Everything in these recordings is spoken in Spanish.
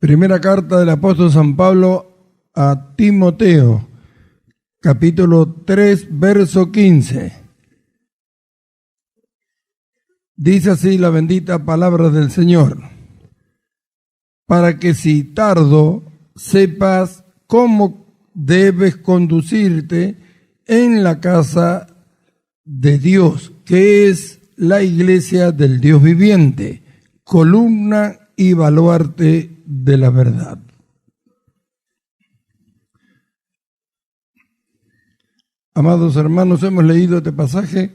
Primera carta del apóstol San Pablo a Timoteo, capítulo 3, verso 15. Dice así la bendita palabra del Señor: para que si tardo sepas cómo debes conducirte en la casa de Dios, que es la iglesia del Dios viviente, columna y baluarte de la verdad. Amados hermanos, hemos leído este pasaje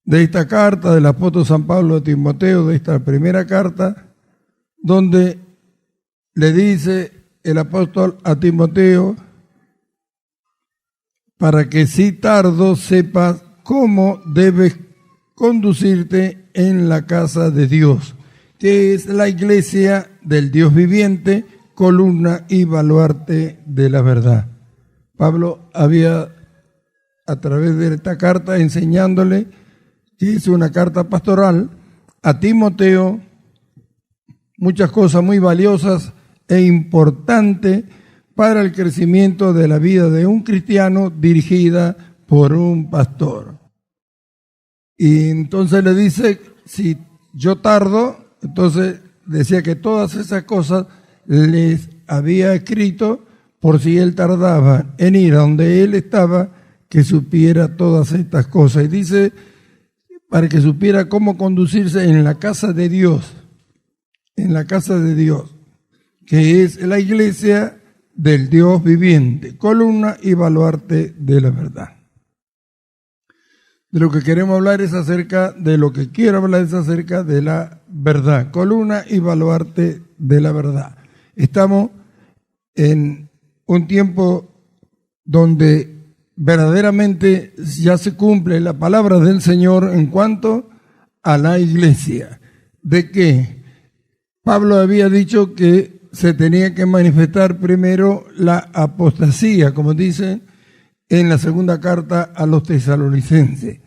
de esta carta del apóstol San Pablo a Timoteo, de esta primera carta, donde le dice el apóstol a Timoteo, para que si tardo sepas cómo debes conducirte en la casa de Dios, que es la iglesia del Dios viviente, columna y baluarte de la verdad. Pablo había, a través de esta carta, enseñándole que es una carta pastoral a Timoteo, muchas cosas muy valiosas e importantes para el crecimiento de la vida de un cristiano dirigida por un pastor. Y entonces le dice, si yo tardo, entonces decía que todas esas cosas les había escrito por si él tardaba en ir a donde él estaba, que supiera todas estas cosas. Y dice, para que supiera cómo conducirse en la casa de Dios, que es la iglesia del Dios viviente, columna y baluarte de la verdad. De lo que queremos hablar es acerca de lo que quiero hablar es acerca de la verdad, columna y baluarte de la verdad. Estamos en un tiempo donde verdaderamente ya se cumple la palabra del Señor en cuanto a la iglesia, de que Pablo había dicho que se tenía que manifestar primero la apostasía, como dice en la segunda carta a los tesalonicenses.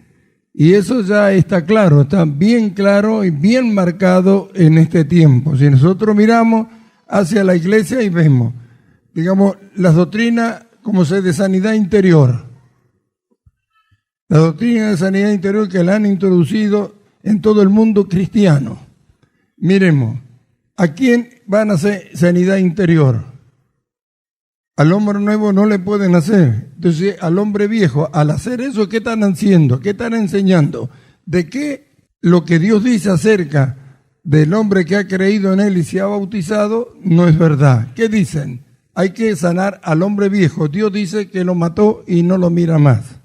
Y eso ya está claro, está bien claro y bien marcado en este tiempo. Si nosotros miramos hacia la iglesia y vemos, digamos, las doctrinas como se de sanidad interior. La doctrina de sanidad interior que la han introducido en todo el mundo cristiano. Miremos, ¿a quién van a hacer sanidad interior? Al hombre nuevo no le pueden hacer. Entonces, al hombre viejo, al hacer eso, ¿qué están haciendo? ¿Qué están enseñando? De que lo que Dios dice acerca del hombre que ha creído en él y se ha bautizado no es verdad. ¿Qué dicen? Hay que sanar al hombre viejo. Dios dice que lo mató y no lo mira más.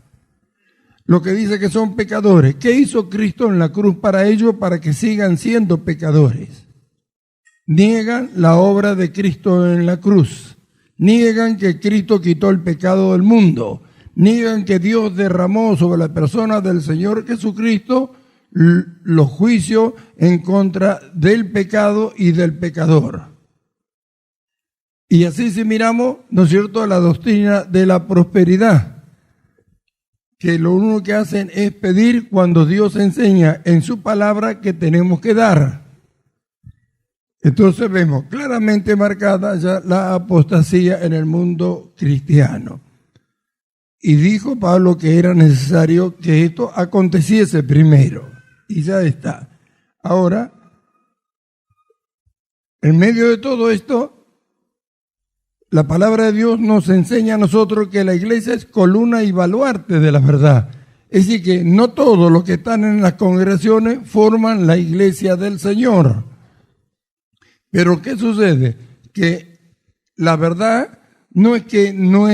Lo que dice que son pecadores. ¿Qué hizo Cristo en la cruz para ellos? Para que sigan siendo pecadores. Niegan la obra de Cristo en la cruz. Niegan que Cristo quitó el pecado del mundo. Niegan que Dios derramó sobre la persona del Señor Jesucristo los juicios en contra del pecado y del pecador. Y así si miramos, ¿no es cierto?, la doctrina de la prosperidad, que lo único que hacen es pedir cuando Dios enseña en su palabra que tenemos que dar. Entonces vemos claramente marcada ya la apostasía en el mundo cristiano. Y dijo Pablo que era necesario que esto aconteciese primero. Y ya está. Ahora, en medio de todo esto, la palabra de Dios nos enseña a nosotros que la iglesia es columna y baluarte de la verdad. Es decir, que no todos los que están en las congregaciones forman la iglesia del Señor. Pero ¿qué sucede? Que la verdad no es que no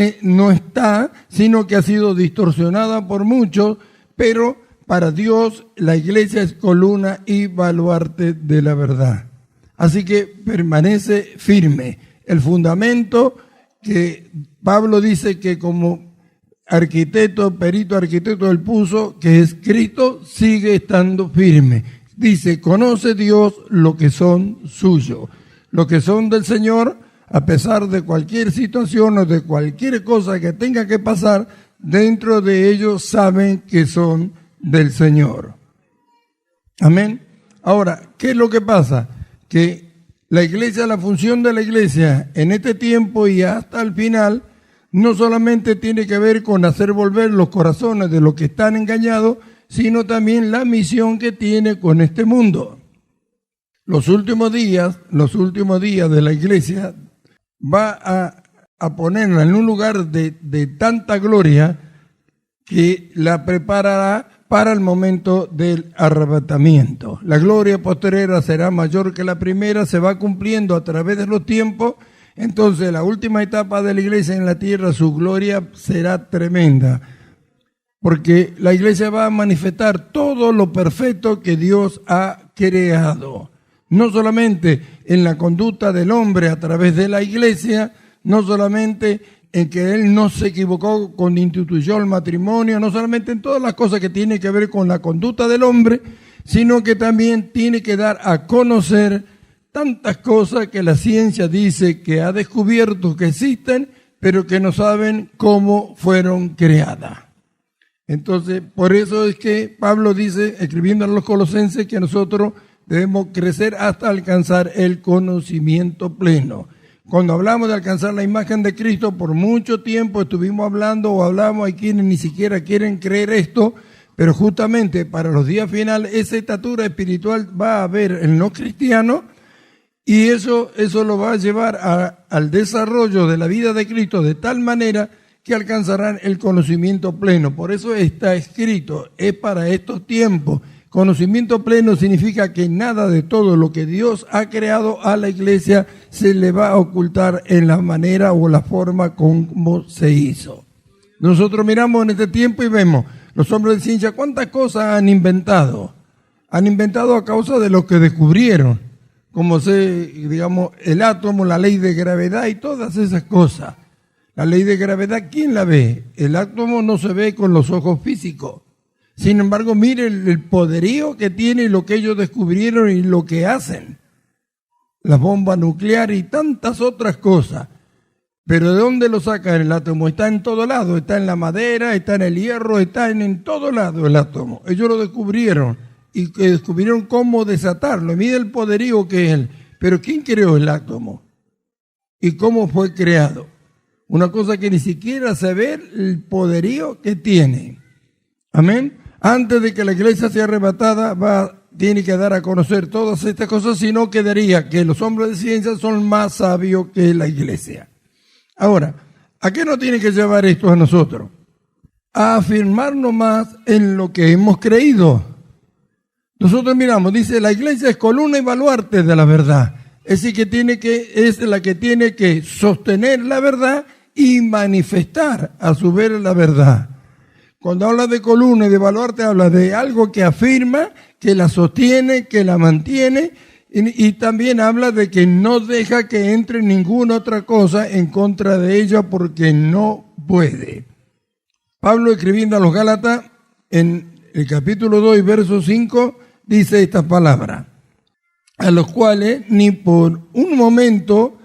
está, sino que ha sido distorsionada por muchos, pero para Dios la iglesia es columna y baluarte de la verdad. Así que permanece firme. El fundamento que Pablo dice que como perito arquitecto él puso, que es Cristo, sigue estando firme. Dice, conoce Dios lo que son suyos, lo que son del Señor, a pesar de cualquier situación o de cualquier cosa que tenga que pasar, dentro de ellos saben que son del Señor. Amén. Ahora, ¿qué es lo que pasa? Que La iglesia, la función de la iglesia en este tiempo y hasta el final, no solamente tiene que ver con hacer volver los corazones de los que están engañados, sino también la misión que tiene con este mundo. Los últimos días de la iglesia va a ponerla en un lugar de tanta gloria que la preparará para el momento del arrebatamiento. La gloria posterior será mayor que la primera, se va cumpliendo a través de los tiempos. Entonces, la última etapa de la iglesia en la tierra, su gloria será tremenda, porque la iglesia va a manifestar todo lo perfecto que Dios ha creado. No solamente en la conducta del hombre a través de la iglesia, no solamente en que él no se equivocó cuando instituyó el matrimonio, no solamente en todas las cosas que tienen que ver con la conducta del hombre, sino que también tiene que dar a conocer tantas cosas que la ciencia dice que ha descubierto que existen, pero que no saben cómo fueron creadas. Entonces, por eso es que Pablo dice, escribiendo a los colosenses, que nosotros debemos crecer hasta alcanzar el conocimiento pleno. Cuando hablamos de alcanzar la imagen de Cristo, por mucho tiempo estuvimos hablando o hablamos, hay quienes ni siquiera quieren creer esto, pero justamente para los días finales esa estatura espiritual va a haber el no cristiano, y eso lo va a llevar al desarrollo de la vida de Cristo de tal manera que alcanzarán el conocimiento pleno. Por eso está escrito, es para estos tiempos. Conocimiento pleno significa que nada de todo lo que Dios ha creado a la iglesia se le va a ocultar en la manera o la forma como se hizo. Nosotros miramos en este tiempo y vemos, los hombres de ciencia, cuántas cosas han inventado. Han inventado a causa de lo que descubrieron, como el átomo, la ley de gravedad y todas esas cosas. La ley de gravedad, ¿quién la ve? El átomo no se ve con los ojos físicos. Sin embargo, mire el poderío que tiene lo que ellos descubrieron y lo que hacen. Las bombas nucleares y tantas otras cosas. Pero ¿de dónde lo sacan el átomo? Está en todo lado, está en la madera, está en el hierro, está en todo lado el átomo. Ellos lo descubrieron y descubrieron cómo desatarlo. Mire el poderío que es él. Pero ¿quién creó el átomo? ¿Y cómo fue creado? Una cosa que ni siquiera se ve el poderío que tiene. Amén. Antes de que la iglesia sea arrebatada, tiene que dar a conocer todas estas cosas, si no quedaría que los hombres de ciencia son más sabios que la iglesia. Ahora, ¿a qué nos tiene que llevar esto a nosotros? A afirmarnos más en lo que hemos creído. Nosotros miramos, dice, la iglesia es columna y baluarte de la verdad. Es decir, es la que tiene que sostener la verdad y manifestar a su vez la verdad. Cuando habla de columna y de baluarte, habla de algo que afirma, que la sostiene, que la mantiene, y también habla de que no deja que entre ninguna otra cosa en contra de ella porque no puede. Pablo, escribiendo a los Gálatas, en el capítulo 2 y verso 5, dice estas palabras: a los cuales ni por un momento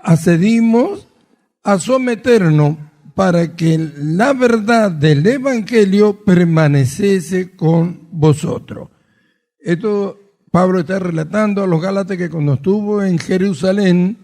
accedimos a someternos para que la verdad del Evangelio permaneciese con vosotros. Esto Pablo está relatando a los Gálatas que cuando estuvo en Jerusalén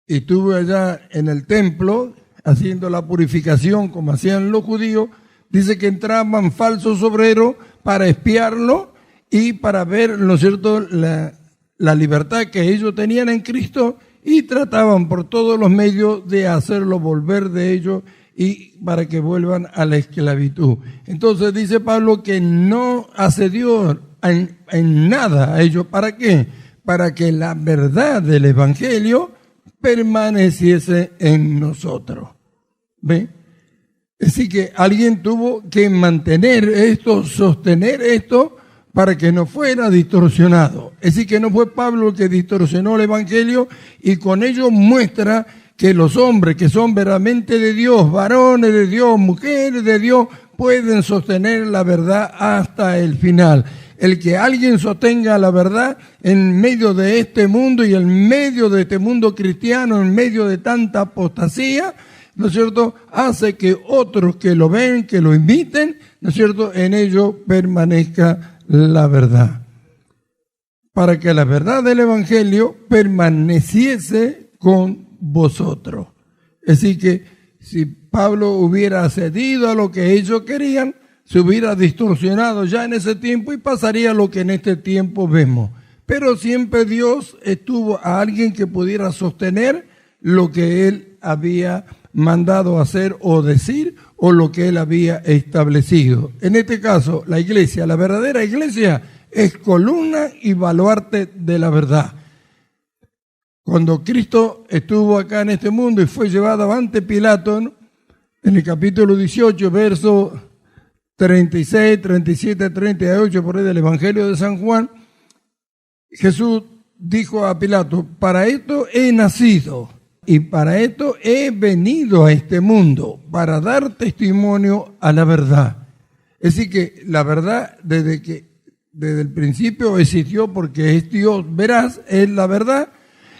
y estuvo allá en el templo haciendo la purificación como hacían los judíos, dice que entraban falsos obreros para espiarlo y para ver, ¿no es cierto?, la libertad que ellos tenían en Cristo, y trataban por todos los medios de hacerlo volver de ellos y para que vuelvan a la esclavitud. Entonces dice Pablo que no accedió en nada a ellos. ¿Para qué? Para que la verdad del Evangelio permaneciese en nosotros. ¿Ve? Así que alguien tuvo que mantener esto, sostener esto, para que no fuera distorsionado. Es decir, que no fue Pablo el que distorsionó el Evangelio, y con ello muestra que los hombres que son verdaderamente de Dios, varones de Dios, mujeres de Dios, pueden sostener la verdad hasta el final. El que alguien sostenga la verdad en medio de este mundo y en medio de este mundo cristiano, en medio de tanta apostasía, ¿no es cierto?, hace que otros que lo ven, que lo imiten, ¿no es cierto?, en ello permanezca la verdad. para que la verdad del Evangelio permaneciese con vosotros. Así que si Pablo hubiera cedido a lo que ellos querían, se hubiera distorsionado ya en ese tiempo y pasaría lo que en este tiempo vemos. Pero siempre Dios estuvo a alguien que pudiera sostener lo que Él había mandado hacer o decir, o lo que Él había establecido. En este caso, la iglesia, la verdadera iglesia, es columna y baluarte de la verdad. Cuando Cristo estuvo acá en este mundo y fue llevado ante Pilato, ¿no?, en el capítulo 18, versos 36, 37, 38, por ahí del Evangelio de San Juan, Jesús dijo a Pilato: para esto he nacido y para esto he venido a este mundo, para dar testimonio a la verdad. Es decir, que la verdad desde el principio existió, porque es Dios veraz, es la verdad.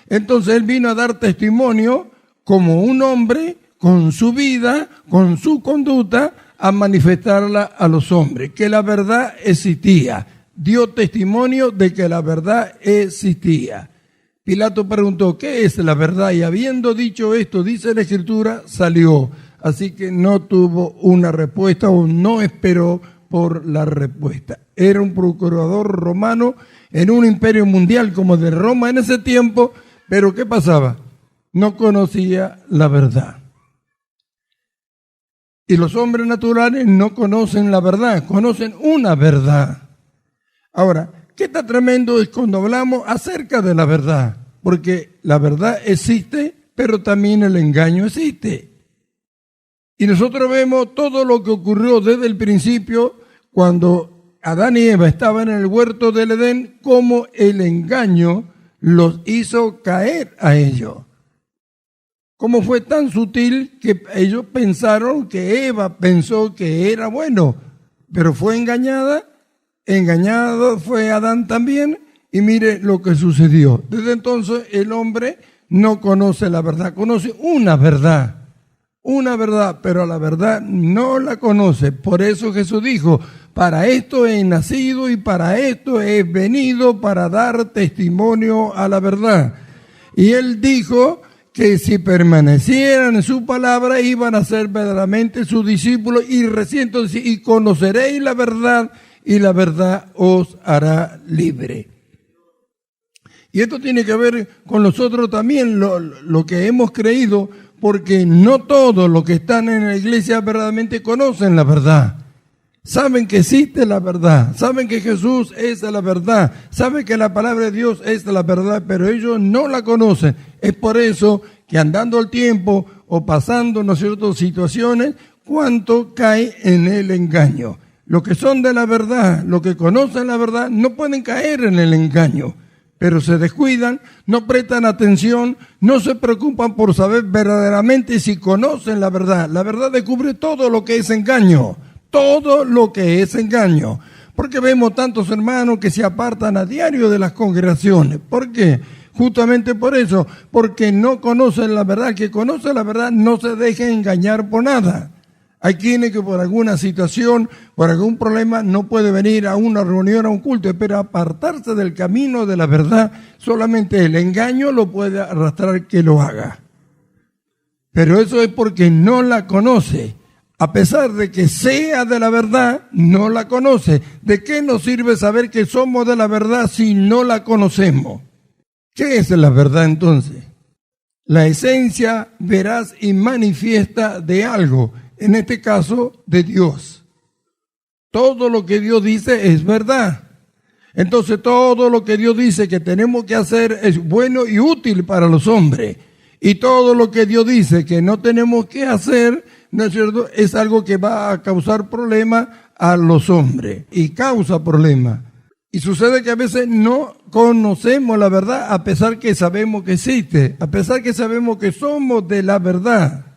Entonces Él vino a dar testimonio como un hombre, con su vida, con su conducta, a manifestarla a los hombres, que la verdad existía. Dio testimonio de que la verdad existía. Pilato preguntó: ¿qué es la verdad? Y habiendo dicho esto, dice la Escritura, salió. Así que no tuvo una respuesta, o no esperó por la respuesta. Era un procurador romano en un imperio mundial como de Roma en ese tiempo, pero ¿qué pasaba? No conocía la verdad. Y los hombres naturales no conocen la verdad, conocen una verdad. Ahora, ¿qué tan tremendo es cuando hablamos acerca de la verdad? Porque la verdad existe, pero también el engaño existe. Y nosotros vemos todo lo que ocurrió desde el principio, cuando Adán y Eva estaban en el huerto del Edén, cómo el engaño los hizo caer a ellos. Cómo fue tan sutil que ellos pensaron que Eva pensó que era bueno, pero fue engañada. Engañado fue Adán también, y mire lo que sucedió. Desde entonces el hombre no conoce la verdad, conoce una verdad, pero la verdad no la conoce. Por eso Jesús dijo: para esto he nacido y para esto he venido, para dar testimonio a la verdad. Y Él dijo que si permanecieran en su palabra iban a ser verdaderamente sus discípulos, y recién entonces, y conoceréis la verdad, y la verdad os hará libre. Y esto tiene que ver con nosotros también, lo que hemos creído, porque no todos los que están en la iglesia verdaderamente conocen la verdad. Saben que existe la verdad, saben que Jesús es la verdad, saben que la palabra de Dios es la verdad, pero ellos no la conocen. Es por eso que andando el tiempo o pasando, ¿no es cierto?, situaciones, cuánto cae en el engaño. Los que son de la verdad, los que conocen la verdad, no pueden caer en el engaño, pero se descuidan, no prestan atención, no se preocupan por saber verdaderamente si conocen la verdad. La verdad descubre todo lo que es engaño, todo lo que es engaño. Porque vemos tantos hermanos que se apartan a diario de las congregaciones. ¿Por qué? Justamente por eso, porque no conocen la verdad. Que conoce la verdad no se deja engañar por nada. Hay quienes que por alguna situación, por algún problema, no puede venir a una reunión, a un culto, pero apartarse del camino de la verdad, solamente el engaño lo puede arrastrar que lo haga. Pero eso es porque no la conoce. A pesar de que sea de la verdad, no la conoce. ¿De qué nos sirve saber que somos de la verdad si no la conocemos? ¿Qué es la verdad entonces? La esencia veraz y manifiesta de algo. En este caso, de Dios. Todo lo que Dios dice es verdad. Entonces, todo lo que Dios dice que tenemos que hacer es bueno y útil para los hombres. Y todo lo que Dios dice que no tenemos que hacer, ¿no es cierto?, es algo que va a causar problemas a los hombres. Y causa problemas. Y sucede que a veces no conocemos la verdad, a pesar que sabemos que existe, a pesar que sabemos que somos de la verdad.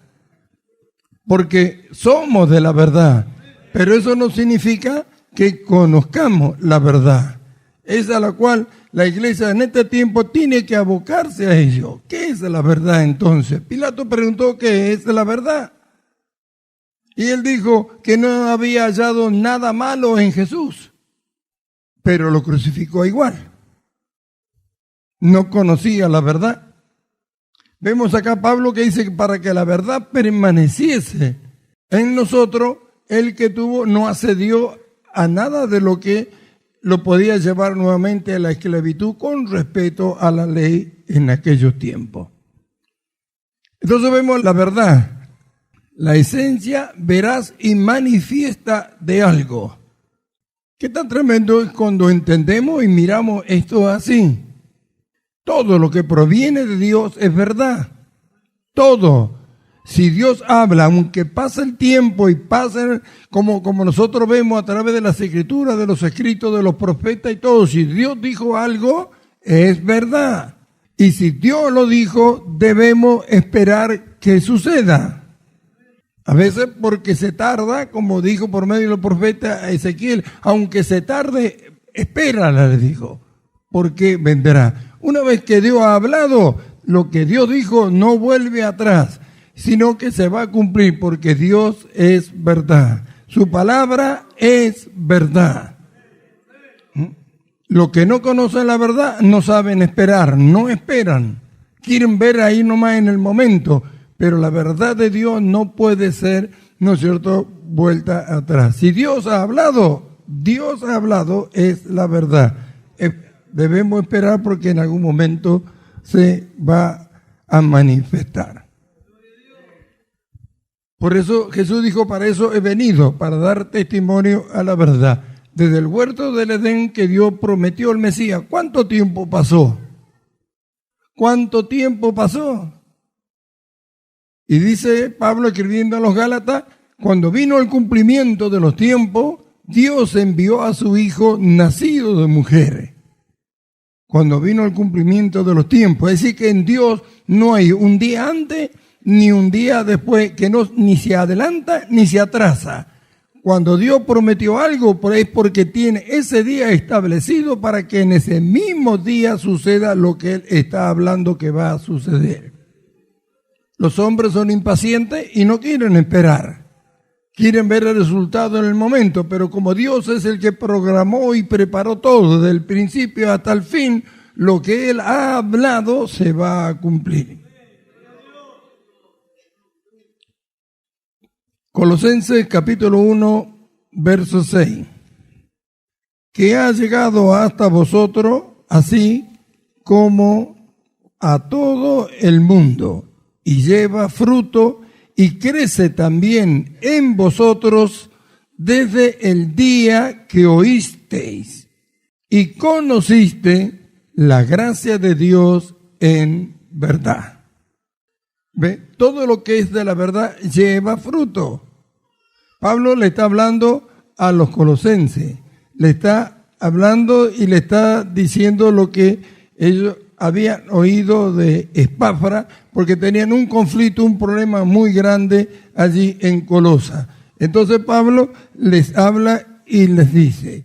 Porque somos de la verdad, pero eso no significa que conozcamos la verdad. Es a la cual la iglesia en este tiempo tiene que abocarse a ello. ¿Qué es la verdad entonces? Pilato preguntó qué es la verdad. Y él dijo que no había hallado nada malo en Jesús, pero lo crucificó igual. no conocía la verdad. Vemos acá Pablo que dice que para que la verdad permaneciese en nosotros, el que tuvo no accedió a nada de lo que lo podía llevar nuevamente a la esclavitud con respeto a la ley en aquellos tiempos. Entonces vemos la verdad, la esencia veraz y manifiesta de algo. Qué tan tremendo es cuando entendemos y miramos esto así. Todo lo que proviene de Dios es verdad. Todo. Si Dios habla, aunque pase el tiempo y pase como nosotros vemos a través de las escrituras, de los escritos de los profetas y todo, si Dios dijo algo, es verdad. Y si Dios lo dijo, debemos esperar que suceda. A veces porque se tarda, como dijo por medio del profeta Ezequiel, aunque se tarde, espérala, le dijo, porque vendrá. Una vez que Dios ha hablado, lo que Dios dijo no vuelve atrás, sino que se va a cumplir porque Dios es verdad. Su palabra es verdad. Los que no conocen la verdad no saben esperar, no esperan. Quieren ver ahí nomás en el momento, pero la verdad de Dios no puede ser, ¿no es cierto?, vuelta atrás. Si Dios ha hablado, es la verdad. Debemos esperar porque en algún momento se va a manifestar. Por eso Jesús dijo, para eso he venido, para dar testimonio a la verdad. Desde el huerto del Edén que Dios prometió al Mesías, ¿cuánto tiempo pasó? ¿Cuánto tiempo pasó? Y dice Pablo escribiendo a los Gálatas, cuando vino el cumplimiento de los tiempos, Dios envió a su Hijo nacido de mujer. Cuando vino el cumplimiento de los tiempos, es decir que en Dios no hay un día antes ni un día después, que no ni se adelanta ni se atrasa. Cuando Dios prometió algo, es porque tiene ese día establecido para que en ese mismo día suceda lo que Él está hablando que va a suceder. Los hombres son impacientes y no quieren esperar. Quieren ver el resultado en el momento, pero como Dios es el que programó y preparó todo, desde el principio hasta el fin, lo que Él ha hablado se va a cumplir. Colosenses capítulo 1, verso 6. Que ha llegado hasta vosotros, así como a todo el mundo, y lleva fruto y crece también en vosotros desde el día que oísteis y conociste la gracia de Dios en verdad. ¿Ve? Todo lo que es de la verdad lleva fruto. Pablo le está hablando a los colosenses, le está hablando y le está diciendo lo que ellos habían oído de Epafra, porque tenían un conflicto, un problema muy grande allí en Colosa. Entonces Pablo les habla y les dice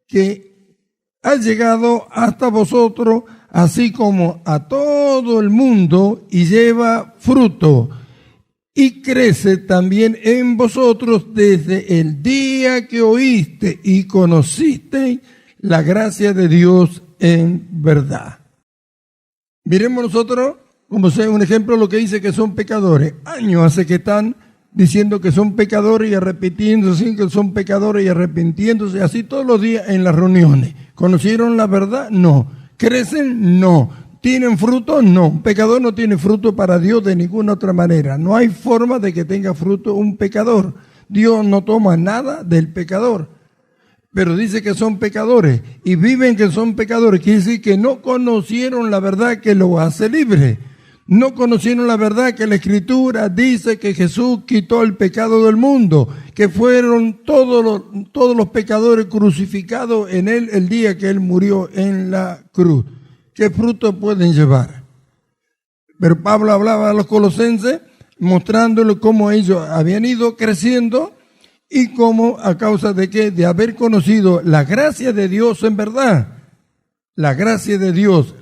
que ha llegado hasta vosotros, así como a todo el mundo, y lleva fruto, y crece también en vosotros desde el día que oíste y conociste la gracia de Dios en verdad. Miremos nosotros, como sea un ejemplo, lo que dice que son pecadores. Años hace que están diciendo que son pecadores y arrepintiéndose, que son pecadores y arrepintiéndose, así todos los días en las reuniones. ¿Conocieron la verdad? No. ¿Crecen? No. ¿Tienen fruto? No. Un pecador no tiene fruto para Dios de ninguna otra manera. No hay forma de que tenga fruto un pecador. Dios no toma nada del pecador. Pero dice que son pecadores y viven que son pecadores. Quiere decir que no conocieron la verdad que lo hace libre. No conocieron la verdad que la Escritura dice que Jesús quitó el pecado del mundo, que fueron todos los pecadores crucificados en Él el día que Él murió en la cruz. ¿Qué fruto pueden llevar? Pero Pablo hablaba a los colosenses mostrándoles cómo ellos habían ido creciendo y cómo a causa de qué, de haber conocido la gracia de Dios en verdad. La gracia de Dios,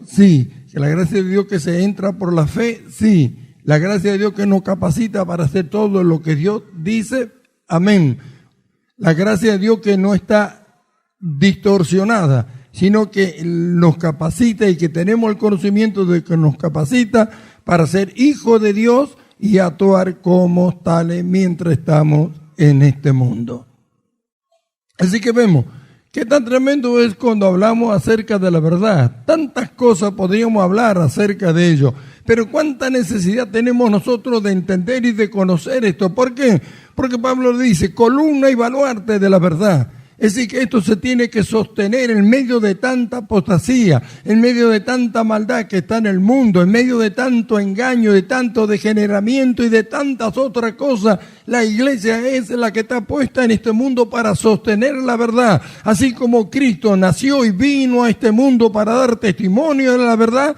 sí. La gracia de Dios que se entra por la fe, sí. La gracia de Dios que nos capacita para hacer todo lo que Dios dice, amén. La gracia de Dios que no está distorsionada, sino que nos capacita y que tenemos el conocimiento de que nos capacita para ser hijos de Dios y actuar como tales mientras estamos en este mundo. Así que vemos qué tan tremendo es cuando hablamos acerca de la verdad. Tantas cosas podríamos hablar acerca de ello, pero cuánta necesidad tenemos nosotros de entender y de conocer esto. ¿Por qué? Porque Pablo dice, columna y baluarte de la verdad. Es decir, que esto se tiene que sostener en medio de tanta apostasía, en medio de tanta maldad que está en el mundo, en medio de tanto engaño, de tanto degeneramiento y de tantas otras cosas. La iglesia es la que está puesta en este mundo para sostener la verdad. Así como Cristo nació y vino a este mundo para dar testimonio de la verdad,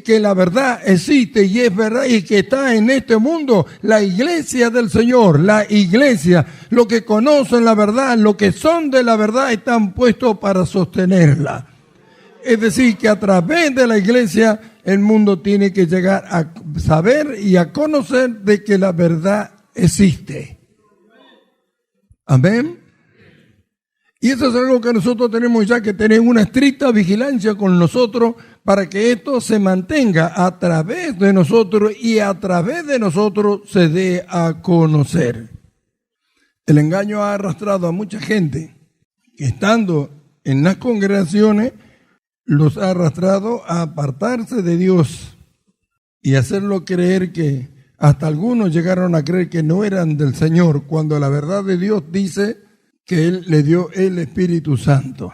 que la verdad existe y es verdad y que está en este mundo. La iglesia del Señor, la iglesia, lo que conocen la verdad, lo que son de la verdad, están puestos para sostenerla. Es decir, que a través de la iglesia el mundo tiene que llegar a saber y a conocer de que la verdad existe. Amén. Y eso es algo que nosotros tenemos ya que tener una estricta vigilancia con nosotros para que esto se mantenga a través de nosotros y a través de nosotros se dé a conocer. El engaño ha arrastrado a mucha gente que estando en las congregaciones los ha arrastrado a apartarse de Dios y hacerlo creer que hasta algunos llegaron a creer que no eran del Señor, cuando la verdad de Dios dice que Él le dio el Espíritu Santo.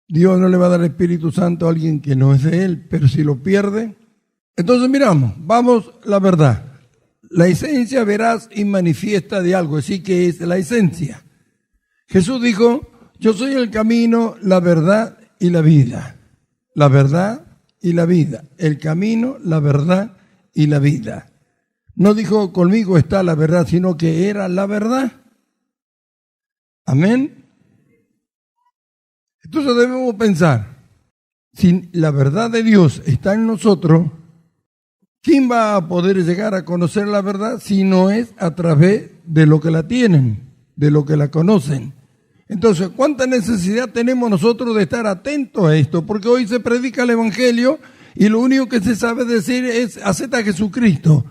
Dios no le va a dar el Espíritu Santo a alguien que no es de Él, pero si lo pierde. Entonces miramos, vamos la verdad. La esencia veraz y manifiesta de algo, así que es la esencia. Jesús dijo, yo soy el camino, la verdad y la vida. La verdad y la vida. El camino, la verdad y la vida. No dijo conmigo está la verdad, sino que era la verdad. Amén. Entonces debemos pensar, si la verdad de Dios está en nosotros, ¿quién va a poder llegar a conocer la verdad si no es a través de lo que la tienen, de lo que la conocen? Entonces, ¿cuánta necesidad tenemos nosotros de estar atentos a esto? Porque hoy se predica el Evangelio y lo único que se sabe decir es acepta a Jesucristo.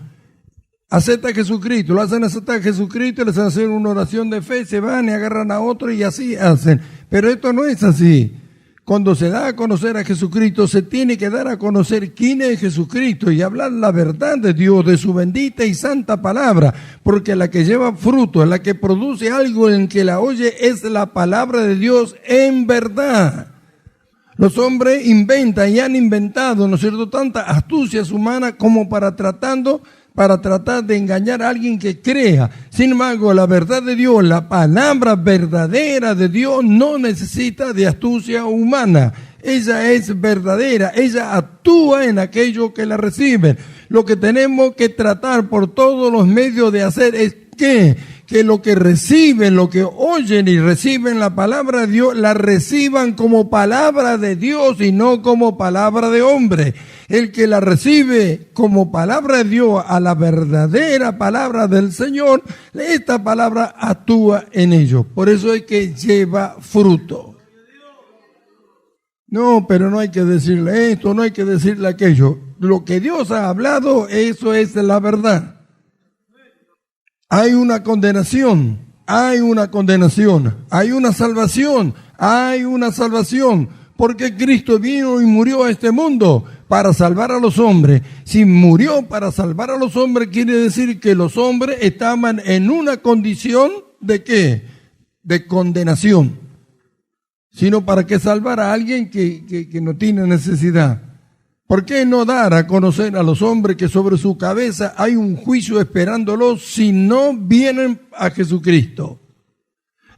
Acepta a Jesucristo, lo hacen aceptar a Jesucristo, les hacen una oración de fe, se van y agarran a otro y así hacen. Pero esto no es así. Cuando se da a conocer a Jesucristo, se tiene que dar a conocer quién es Jesucristo y hablar la verdad de Dios, de su bendita y santa palabra, porque la que lleva fruto, la que produce algo en que la oye, es la palabra de Dios en verdad. Los hombres inventan y han inventado, ¿no es cierto?, tantas astucias humanas como para tratar de engañar a alguien que crea. Sin embargo, la verdad de Dios, la palabra verdadera de Dios no necesita de astucia humana. Ella es verdadera, ella actúa en aquello que la reciben. Lo que tenemos que tratar por todos los medios de hacer es que lo que reciben, lo que oyen y reciben la palabra de Dios, la reciban como palabra de Dios y no como palabra de hombre. El que la recibe como palabra de Dios, a la verdadera palabra del Señor, esta palabra actúa en ello. Por eso es que lleva fruto. No, pero no hay que decirle esto, no hay que decirle aquello. Lo que Dios ha hablado, eso es la verdad. Hay una condenación, hay una salvación, porque Cristo vino y murió a este mundo para salvar a los hombres. Si murió para salvar a los hombres, quiere decir que los hombres estaban en una condición ¿de qué? De condenación. Sino para que salvar a alguien que no tiene necesidad. ¿Por qué no dar a conocer a los hombres que sobre su cabeza hay un juicio esperándolos si no vienen a Jesucristo?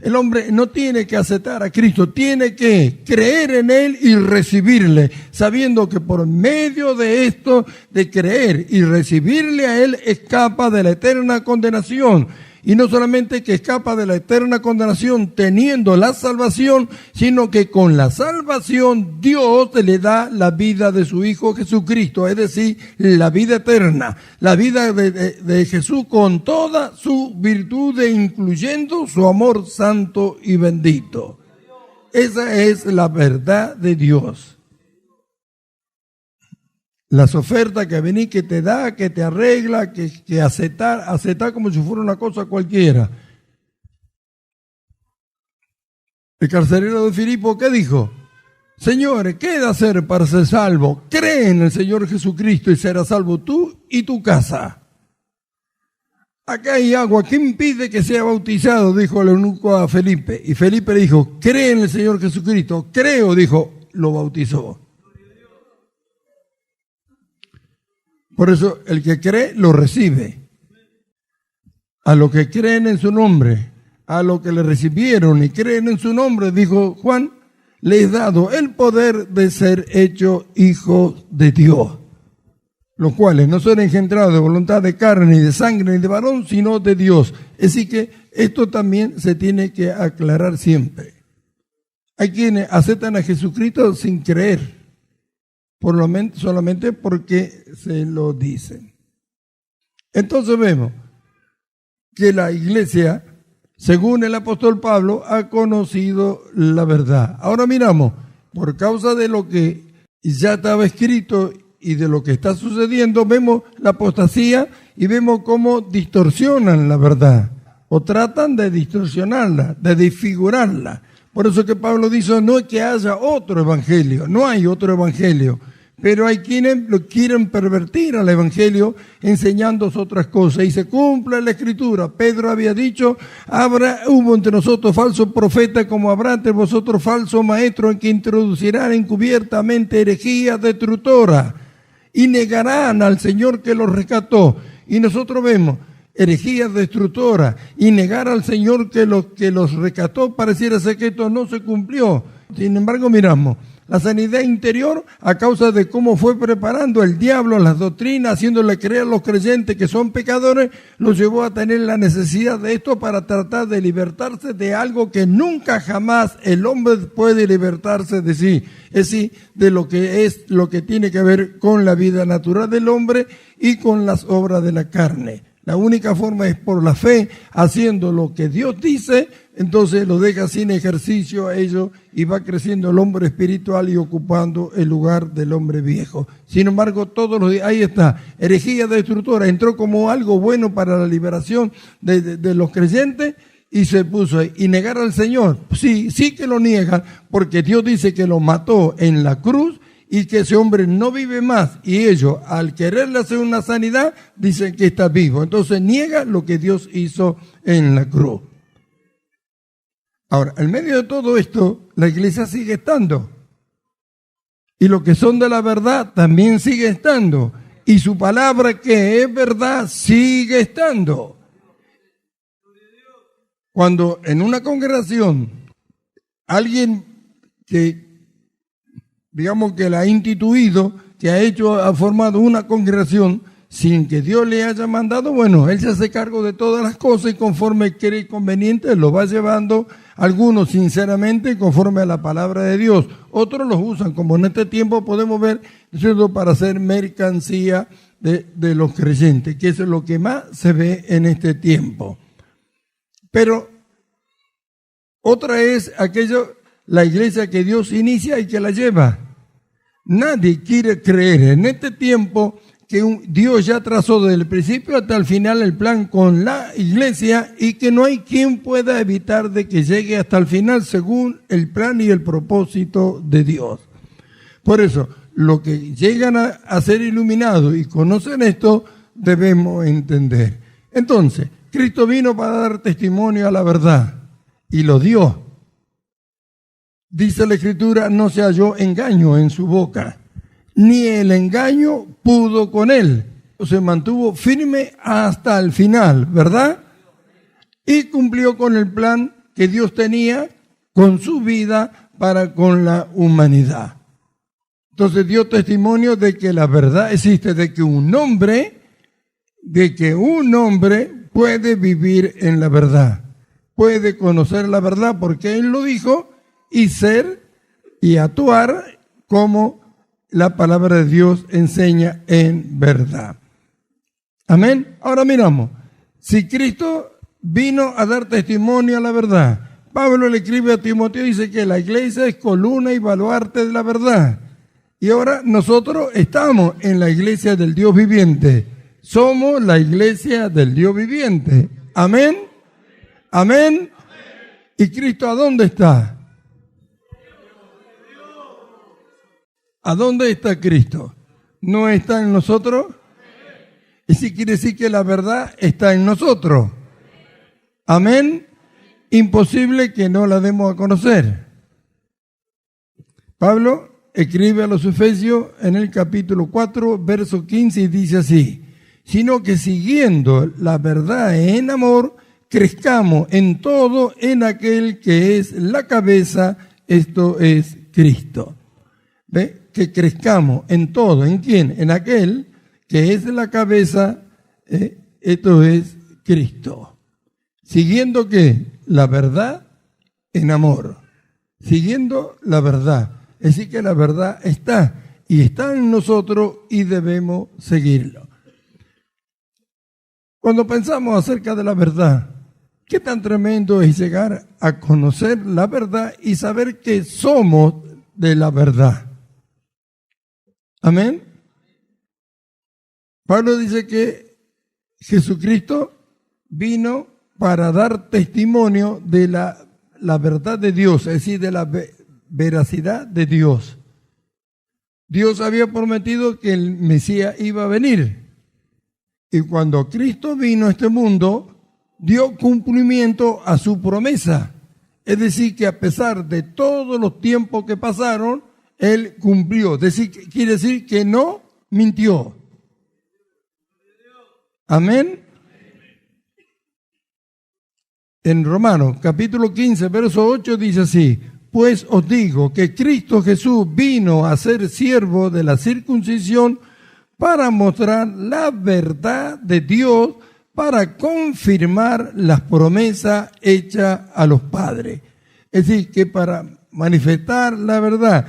El hombre no tiene que aceptar a Cristo, tiene que creer en Él y recibirle, sabiendo que por medio de esto, de creer y recibirle a Él, escapa de la eterna condenación. Y no solamente que escapa de la eterna condenación teniendo la salvación, sino que con la salvación Dios le da la vida de su Hijo Jesucristo, es decir, la vida eterna, la vida de Jesús con toda su virtud, incluyendo su amor santo y bendito. Esa es la verdad de Dios. Las ofertas que venís, que te da, que te arregla, que aceptar como si fuera una cosa cualquiera. El carcelero de Filipo, ¿qué dijo? Señores, ¿qué he de hacer para ser salvo? Cree en el Señor Jesucristo y serás salvo tú y tu casa. Acá hay agua, ¿qué impide que sea bautizado? Dijo el eunuco a Felipe. Y Felipe le dijo, cree en el Señor Jesucristo. Creo, dijo, lo bautizó. Por eso el que cree lo recibe. A los que creen en su nombre, a los que le recibieron y creen en su nombre, dijo Juan, le he dado el poder de ser hecho hijos de Dios, los cuales no son engendrados de voluntad de carne, ni de sangre, ni de varón, sino de Dios. Así que esto también se tiene que aclarar siempre. Hay quienes aceptan a Jesucristo sin creer, solamente porque se lo dicen. Entonces vemos que la iglesia, según el apóstol Pablo, ha conocido la verdad. Ahora miramos, por causa de lo que ya estaba escrito y de lo que está sucediendo, vemos la apostasía y vemos cómo distorsionan la verdad o tratan de distorsionarla, de desfigurarla. Por eso que Pablo dice, no es que haya otro evangelio, no hay otro evangelio. Pero hay quienes lo quieren pervertir al evangelio enseñando otras cosas. Y se cumple la escritura. Pedro había dicho, hubo entre nosotros falsos profetas como habrá entre vosotros falsos maestros en que introducirán encubiertamente herejías destructoras y negarán al Señor que los rescató. Y nosotros vemos herejías destructoras y negar al Señor que los rescató. Pareciera ser que esto no se cumplió. Sin embargo, miramos. La sanidad interior, a causa de cómo fue preparando el diablo las doctrinas, haciéndole creer a los creyentes que son pecadores, los llevó a tener la necesidad de esto para tratar de libertarse de algo que nunca jamás el hombre puede libertarse de sí. Es decir, de lo que tiene que ver con la vida natural del hombre y con las obras de la carne. La única forma es por la fe, haciendo lo que Dios dice, entonces lo deja sin ejercicio a ello y va creciendo el hombre espiritual y ocupando el lugar del hombre viejo. Sin embargo, todos los días, ahí está, herejía destructora, entró como algo bueno para la liberación de los creyentes y se puso ahí. ¿Y negar al Señor? Sí que lo niegan, porque Dios dice que lo mató en la cruz, y que ese hombre no vive más, y ellos, al quererle hacer una sanidad, dicen que está vivo. Entonces niega lo que Dios hizo en la cruz. Ahora, en medio de todo esto, la iglesia sigue estando. Y los que son de la verdad también sigue estando. Y su palabra, que es verdad, sigue estando. Cuando en una congregación, alguien que digamos que la ha instituido, que ha formado una congregación sin que Dios le haya mandado, bueno, él se hace cargo de todas las cosas y conforme cree conveniente lo va llevando, algunos sinceramente conforme a la palabra de Dios, otros los usan, como en este tiempo podemos ver, para hacer mercancía de los creyentes, que eso es lo que más se ve en este tiempo. Pero otra es la iglesia que Dios inicia y que la lleva. Nadie quiere creer en este tiempo que Dios ya trazó desde el principio hasta el final el plan con la iglesia y que no hay quien pueda evitar de que llegue hasta el final según el plan y el propósito de Dios. Por eso, los que llegan a ser iluminados y conocen esto, debemos entender. Entonces, Cristo vino para dar testimonio a la verdad y lo dio. Dice la Escritura, no se halló engaño en su boca, ni el engaño pudo con él. Se mantuvo firme hasta el final, ¿verdad? Y cumplió con el plan que Dios tenía con su vida para con la humanidad. Entonces dio testimonio de que la verdad existe, de que un hombre puede vivir en la verdad, puede conocer la verdad porque Él lo dijo, y ser y actuar como la palabra de Dios enseña en verdad. Amén. Ahora miramos, si Cristo vino a dar testimonio a la verdad, Pablo le escribe a Timoteo y dice que la iglesia es columna y baluarte de la verdad. Y ahora nosotros estamos en la iglesia del Dios viviente. Somos la iglesia del Dios viviente. Amén. Amén. ¿Y Cristo a dónde está? ¿A dónde está Cristo? ¿No está en nosotros? Y si quiere decir que la verdad está en nosotros. Amén. Imposible que no la demos a conocer. Pablo escribe a los Efesios en el capítulo 4, verso 15 y dice así: sino que siguiendo la verdad en amor, crezcamos en todo en aquel que es la cabeza, esto es Cristo. ¿Ve? Que crezcamos en todo. ¿En quién? En aquel que es la cabeza, esto es Cristo. Siguiendo ¿qué? La verdad en amor. Siguiendo la verdad. Es decir, que la verdad está, y está en nosotros y debemos seguirlo. Cuando pensamos acerca de la verdad, qué tan tremendo es llegar a conocer la verdad y saber que somos de la verdad. Amén. Pablo dice que Jesucristo vino para dar testimonio de la verdad de Dios, es decir, de la veracidad de Dios. Dios había prometido que el Mesías iba a venir. Y cuando Cristo vino a este mundo, dio cumplimiento a su promesa. Es decir, que a pesar de todos los tiempos que pasaron, Él cumplió. Quiere decir que no mintió. Amén. En Romanos, capítulo 15, verso 8, dice así: pues os digo que Cristo Jesús vino a ser siervo de la circuncisión para mostrar la verdad de Dios, para confirmar las promesas hechas a los padres. Es decir, que para manifestar la verdad,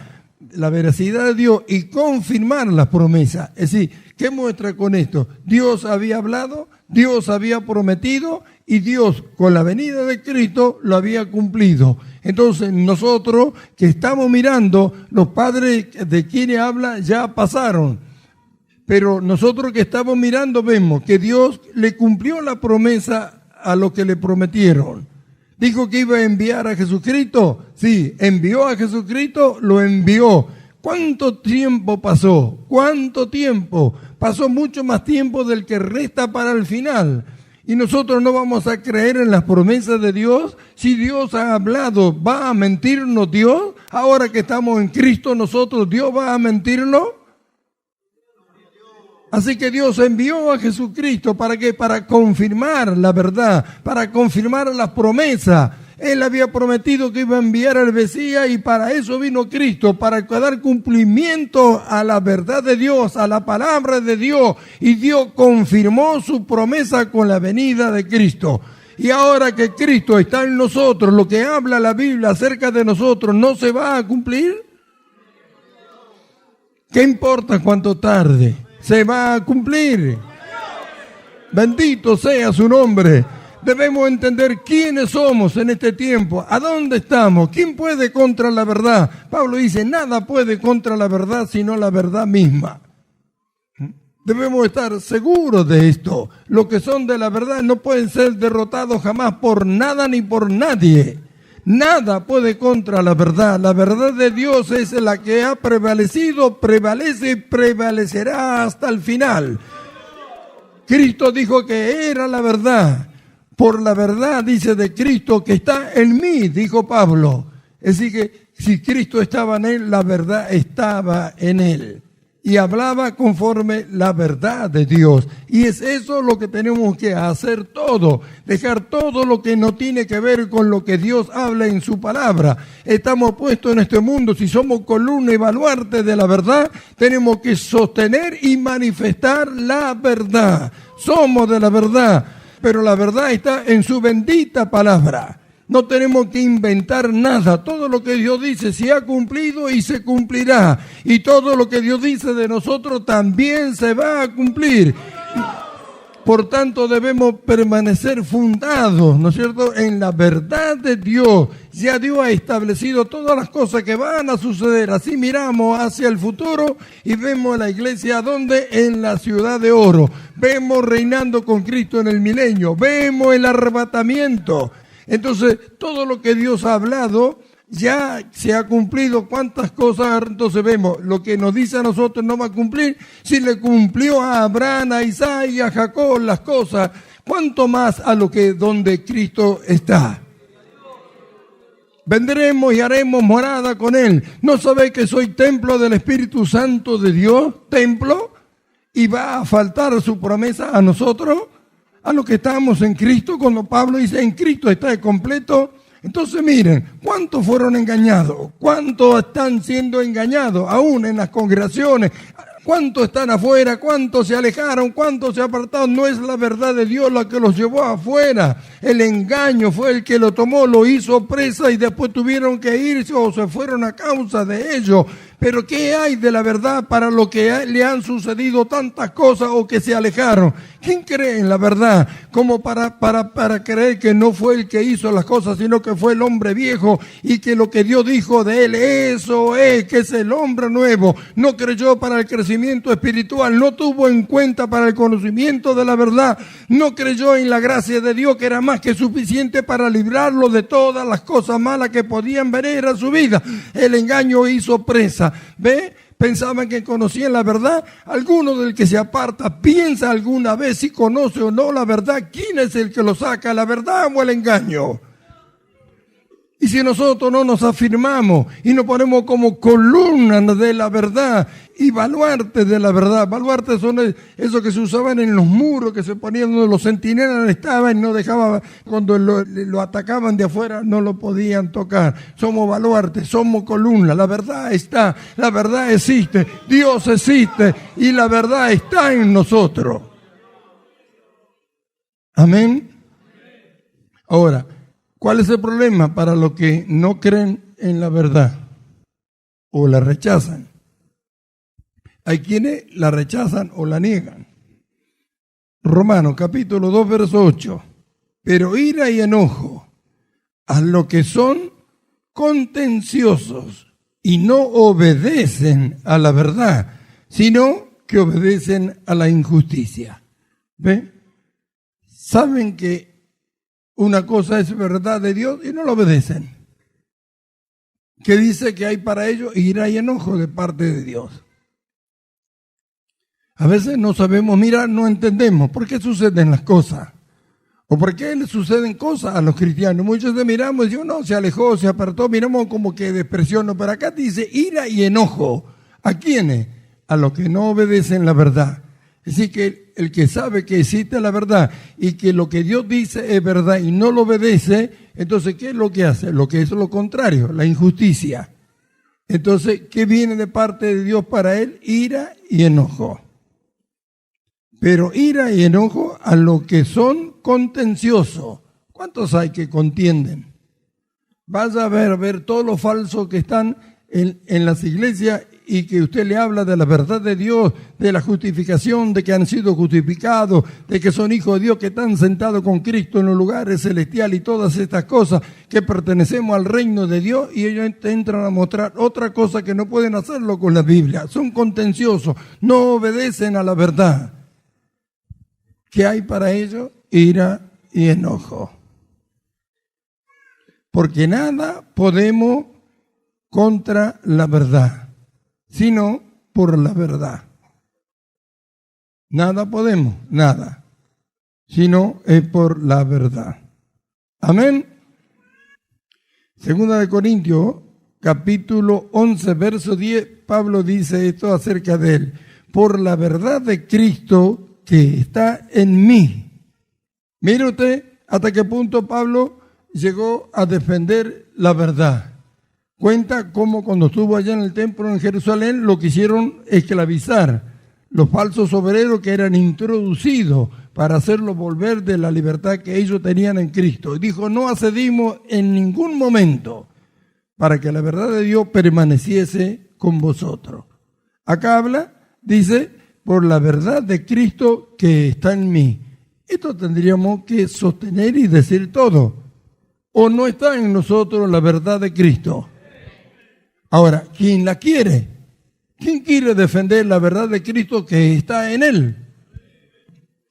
la veracidad de Dios y confirmar las promesas. Es decir, ¿qué muestra con esto? Dios había hablado, Dios había prometido y Dios con la venida de Cristo lo había cumplido. Entonces nosotros que estamos mirando, los padres de quienes habla ya pasaron. Pero nosotros que estamos mirando vemos que Dios le cumplió la promesa a los que le prometieron. Dijo que iba a enviar a Jesucristo. Sí, envió a Jesucristo, lo envió. ¿Cuánto tiempo pasó? ¿Cuánto tiempo? Pasó mucho más tiempo del que resta para el final. Y nosotros no vamos a creer en las promesas de Dios. Si Dios ha hablado, ¿va a mentirnos Dios? Ahora que estamos en Cristo nosotros, ¿Dios va a mentirnos? Así que Dios envió a Jesucristo, ¿para qué? Para confirmar la verdad, para confirmar las promesas. Él había prometido que iba a enviar al Mesías y para eso vino Cristo, para dar cumplimiento a la verdad de Dios, a la palabra de Dios. Y Dios confirmó su promesa con la venida de Cristo. Y ahora que Cristo está en nosotros, lo que habla la Biblia acerca de nosotros, ¿no se va a cumplir? ¿Qué importa cuánto tarde? Se va a cumplir. Bendito sea su nombre. Debemos entender quiénes somos en este tiempo, a dónde estamos, quién puede contra la verdad. Pablo dice, nada puede contra la verdad sino la verdad misma. Debemos estar seguros de esto. Los que son de la verdad no pueden ser derrotados jamás por nada ni por nadie. Nada puede contra la verdad. La verdad de Dios es la que ha prevalecido, prevalece y prevalecerá hasta el final. Cristo dijo que era la verdad. Por la verdad, dice de Cristo, que está en mí, dijo Pablo. Es decir, que si Cristo estaba en él, la verdad estaba en él. Y hablaba conforme la verdad de Dios. Y es eso lo que tenemos que hacer todo. Dejar todo lo que no tiene que ver con lo que Dios habla en su palabra. Estamos puestos en este mundo. Si somos columna y baluarte de la verdad, tenemos que sostener y manifestar la verdad. Somos de la verdad. Pero la verdad está en su bendita palabra. No tenemos que inventar nada. Todo lo que Dios dice se ha cumplido y se cumplirá. Y todo lo que Dios dice de nosotros también se va a cumplir. Por tanto, debemos permanecer fundados, ¿no es cierto?, en la verdad de Dios. Ya Dios ha establecido todas las cosas que van a suceder. Así miramos hacia el futuro y vemos la iglesia, ¿dónde? En la ciudad de oro. Vemos reinando con Cristo en el milenio. Vemos el arrebatamiento. Entonces, todo lo que Dios ha hablado ya se ha cumplido. ¿Cuántas cosas? Entonces vemos, lo que nos dice a nosotros no va a cumplir. Si le cumplió a Abraham, a Isaac y a Jacob las cosas, ¿cuánto más a lo que donde Cristo está? Vendremos y haremos morada con Él. ¿No sabéis que soy templo del Espíritu Santo de Dios? ¿Templo? ¿Y va a faltar su promesa a nosotros? A los que estamos en Cristo, cuando Pablo dice, en Cristo está completo. Entonces miren, ¿cuántos fueron engañados? ¿Cuántos están siendo engañados aún en las congregaciones? ¿Cuántos están afuera? ¿Cuántos se alejaron? ¿Cuántos se apartaron? No es la verdad de Dios la que los llevó afuera. El engaño fue el que lo tomó, lo hizo presa y después tuvieron que irse o se fueron a causa de ello. Pero ¿qué hay de la verdad para lo que le han sucedido tantas cosas o que se alejaron? ¿Quién cree en la verdad? Como para creer que no fue el que hizo las cosas, sino que fue el hombre viejo y que lo que Dios dijo de él, eso es, que es el hombre nuevo. No creyó para el crecimiento espiritual, no tuvo en cuenta para el conocimiento de la verdad, no creyó en la gracia de Dios que era más que suficiente para librarlo de todas las cosas malas que podían venir a su vida. El engaño hizo presa. ¿Ve? Pensaban que conocían la verdad. Alguno del que se aparta piensa alguna vez si conoce o no la verdad. ¿Quién es el que lo saca, la verdad o el engaño? Y si nosotros no nos afirmamos y nos ponemos como columnas de la verdad y baluartes de la verdad, baluartes son esos que se usaban en los muros, que se ponían donde los centinelas estaban y no dejaban, cuando lo atacaban de afuera no lo podían tocar. Somos baluartes, somos columnas, la verdad está, la verdad existe, Dios existe y la verdad está en nosotros. Amén. Ahora, ¿cuál es el problema para los que no creen en la verdad o la rechazan? Hay quienes la rechazan o la niegan. Romanos capítulo 2, verso 8. Pero ira y enojo a los que son contenciosos y no obedecen a la verdad, sino que obedecen a la injusticia. ¿Ve? Saben que una cosa es verdad de Dios y no lo obedecen. ¿Qué dice que hay para ellos? Ira y enojo de parte de Dios. A veces no sabemos mirar, no entendemos por qué suceden las cosas. O por qué le suceden cosas a los cristianos. Muchos de miramos y decimos, no, se alejó, se apartó, miramos como que despreció. Pero acá dice ira y enojo. ¿A quiénes? A los que no obedecen la verdad. Es decir, que el que sabe que existe la verdad y que lo que Dios dice es verdad y no lo obedece, entonces, ¿qué es lo que hace? Lo que es lo contrario, la injusticia. Entonces, ¿qué viene de parte de Dios para él? Ira y enojo. Pero ira y enojo a los que son contenciosos. ¿Cuántos hay que contienden? Vas a ver todos los falsos que están en las iglesias y que usted le habla de la verdad de Dios, de la justificación, de que han sido justificados, de que son hijos de Dios, que están sentados con Cristo en los lugares celestiales y todas estas cosas, que pertenecemos al reino de Dios, y ellos entran a mostrar otra cosa que no pueden hacerlo con la Biblia. Son contenciosos, no obedecen a la verdad. ¿Qué hay para ellos? Ira y enojo. Porque nada podemos contra la verdad, sino por la verdad. Nada podemos, nada, sino es por la verdad. Amén. Segunda de Corintios, capítulo 11, verso 10, Pablo dice esto acerca de él. Por la verdad de Cristo que está en mí. Mire usted hasta qué punto Pablo llegó a defender la verdad. Cuenta cómo cuando estuvo allá en el templo en Jerusalén lo quisieron esclavizar. Los falsos obreros que eran introducidos para hacerlos volver de la libertad que ellos tenían en Cristo. Y dijo, no accedimos en ningún momento para que la verdad de Dios permaneciese con vosotros. Acá habla, dice, por la verdad de Cristo que está en mí. Esto tendríamos que sostener y decir todo. ¿O no está en nosotros la verdad de Cristo? Ahora, ¿quién la quiere? ¿Quién quiere defender la verdad de Cristo que está en él?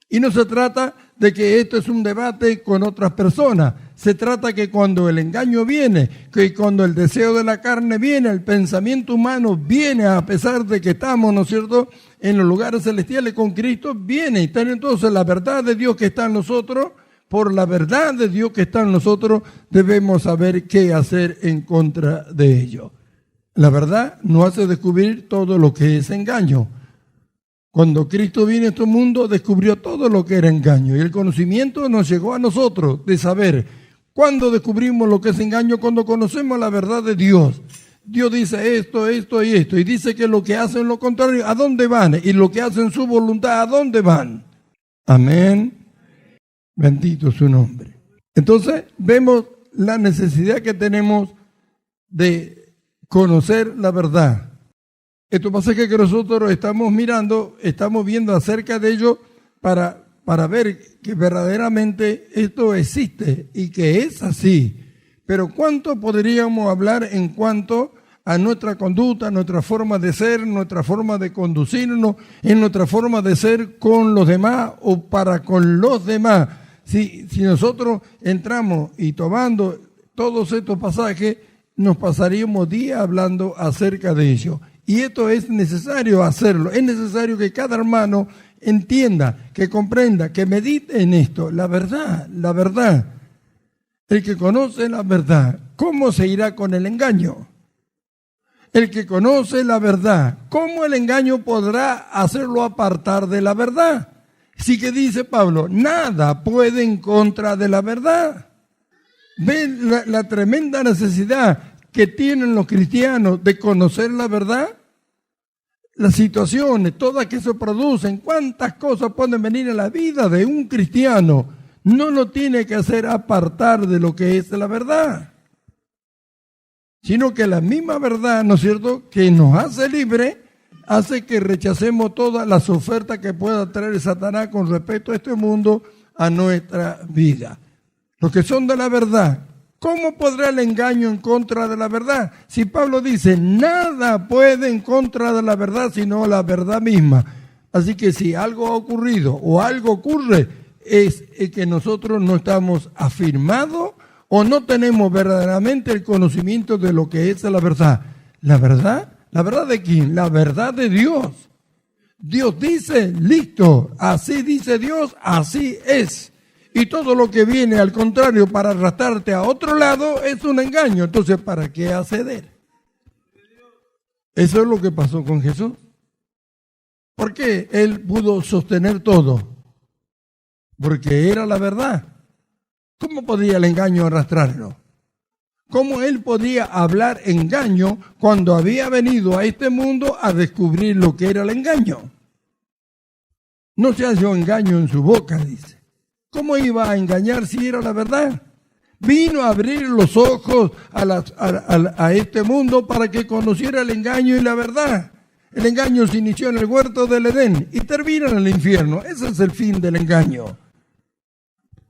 Y no se trata de que esto es un debate con otras personas. Se trata que cuando el engaño viene, que cuando el deseo de la carne viene, el pensamiento humano viene, a pesar de que estamos, ¿no es cierto?, en los lugares celestiales con Cristo, viene. Y entonces la verdad de Dios que está en nosotros, por la verdad de Dios que está en nosotros, debemos saber qué hacer en contra de ello. La verdad nos hace descubrir todo lo que es engaño. Cuando Cristo vino a este mundo, descubrió todo lo que era engaño. Y el conocimiento nos llegó a nosotros de saber. ¿Cuándo descubrimos lo que es engaño? Cuando conocemos la verdad de Dios. Dios dice esto, esto y esto. Y dice que lo que hacen lo contrario, ¿a dónde van? Y lo que hacen su voluntad, ¿a dónde van? Amén. Bendito su nombre. Entonces, vemos la necesidad que tenemos de conocer la verdad. Estos pasajes que nosotros estamos mirando, estamos viendo acerca de ello para ver que verdaderamente esto existe y que es así. Pero ¿cuánto podríamos hablar en cuanto a nuestra conducta, nuestra forma de ser, nuestra forma de conducirnos, en nuestra forma de ser con los demás o para con los demás? Si nosotros entramos y tomando todos estos pasajes, nos pasaríamos días hablando acerca de ello. Y esto es necesario hacerlo. Es necesario que cada hermano entienda, que comprenda, que medite en esto. La verdad, la verdad. El que conoce la verdad, ¿cómo se irá con el engaño? El que conoce la verdad, ¿cómo el engaño podrá hacerlo apartar de la verdad? Sí que dice Pablo, nada puede en contra de la verdad. ¿Ven la tremenda necesidad que tienen los cristianos de conocer la verdad? Las situaciones, todas que se producen, cuántas cosas pueden venir a la vida de un cristiano, no lo tiene que hacer apartar de lo que es la verdad, sino que la misma verdad, ¿no es cierto?, que nos hace libre, hace que rechacemos todas las ofertas que pueda traer Satanás con respecto a este mundo, a nuestra vida. Los que son de la verdad, ¿cómo podrá el engaño en contra de la verdad? Si Pablo dice, nada puede en contra de la verdad, sino la verdad misma. Así que si algo ha ocurrido o algo ocurre, es que nosotros no estamos afirmados o no tenemos verdaderamente el conocimiento de lo que es la verdad. ¿La verdad? ¿La verdad de quién? La verdad de Dios. Dios dice, listo, así dice Dios, así es. Y todo lo que viene al contrario para arrastrarte a otro lado es un engaño. Entonces, ¿para qué acceder? Eso es lo que pasó con Jesús. ¿Por qué él pudo sostener todo? Porque era la verdad. ¿Cómo podía el engaño arrastrarlo? ¿Cómo él podía hablar engaño cuando había venido a este mundo a descubrir lo que era el engaño? No se halló engaño en su boca, dice. ¿Cómo iba a engañar si era la verdad? Vino a abrir los ojos a este mundo para que conociera el engaño y la verdad. El engaño se inició en el huerto del Edén y termina en el infierno. Ese es el fin del engaño.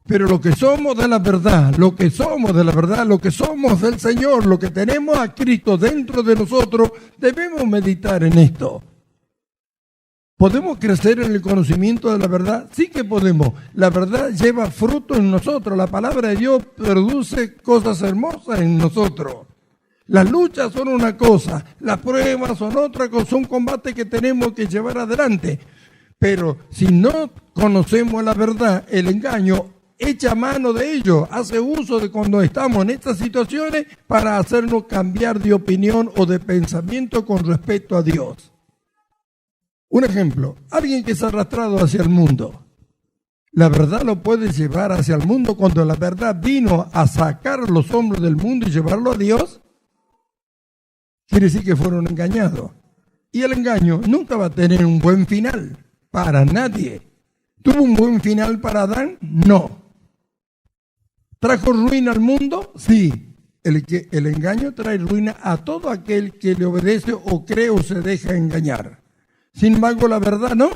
Pero lo que somos de la verdad, lo que somos de la verdad, lo que somos del Señor, lo que tenemos a Cristo dentro de nosotros, debemos meditar en esto. ¿Podemos crecer en el conocimiento de la verdad? Sí que podemos. La verdad lleva fruto en nosotros. La palabra de Dios produce cosas hermosas en nosotros. Las luchas son una cosa, las pruebas son otra cosa, son combates que tenemos que llevar adelante. Pero si no conocemos la verdad, el engaño echa mano de ello, hace uso de cuando estamos en estas situaciones para hacernos cambiar de opinión o de pensamiento con respecto a Dios. Un ejemplo, alguien que es arrastrado hacia el mundo. ¿La verdad lo puede llevar hacia el mundo cuando la verdad vino a sacar a los hombres del mundo y llevarlo a Dios? Quiere decir que fueron engañados. Y el engaño nunca va a tener un buen final para nadie. ¿Tuvo un buen final para Adán? No. ¿Trajo ruina al mundo? Sí. El engaño trae ruina a todo aquel que le obedece o cree o se deja engañar. Sin embargo, la verdad no.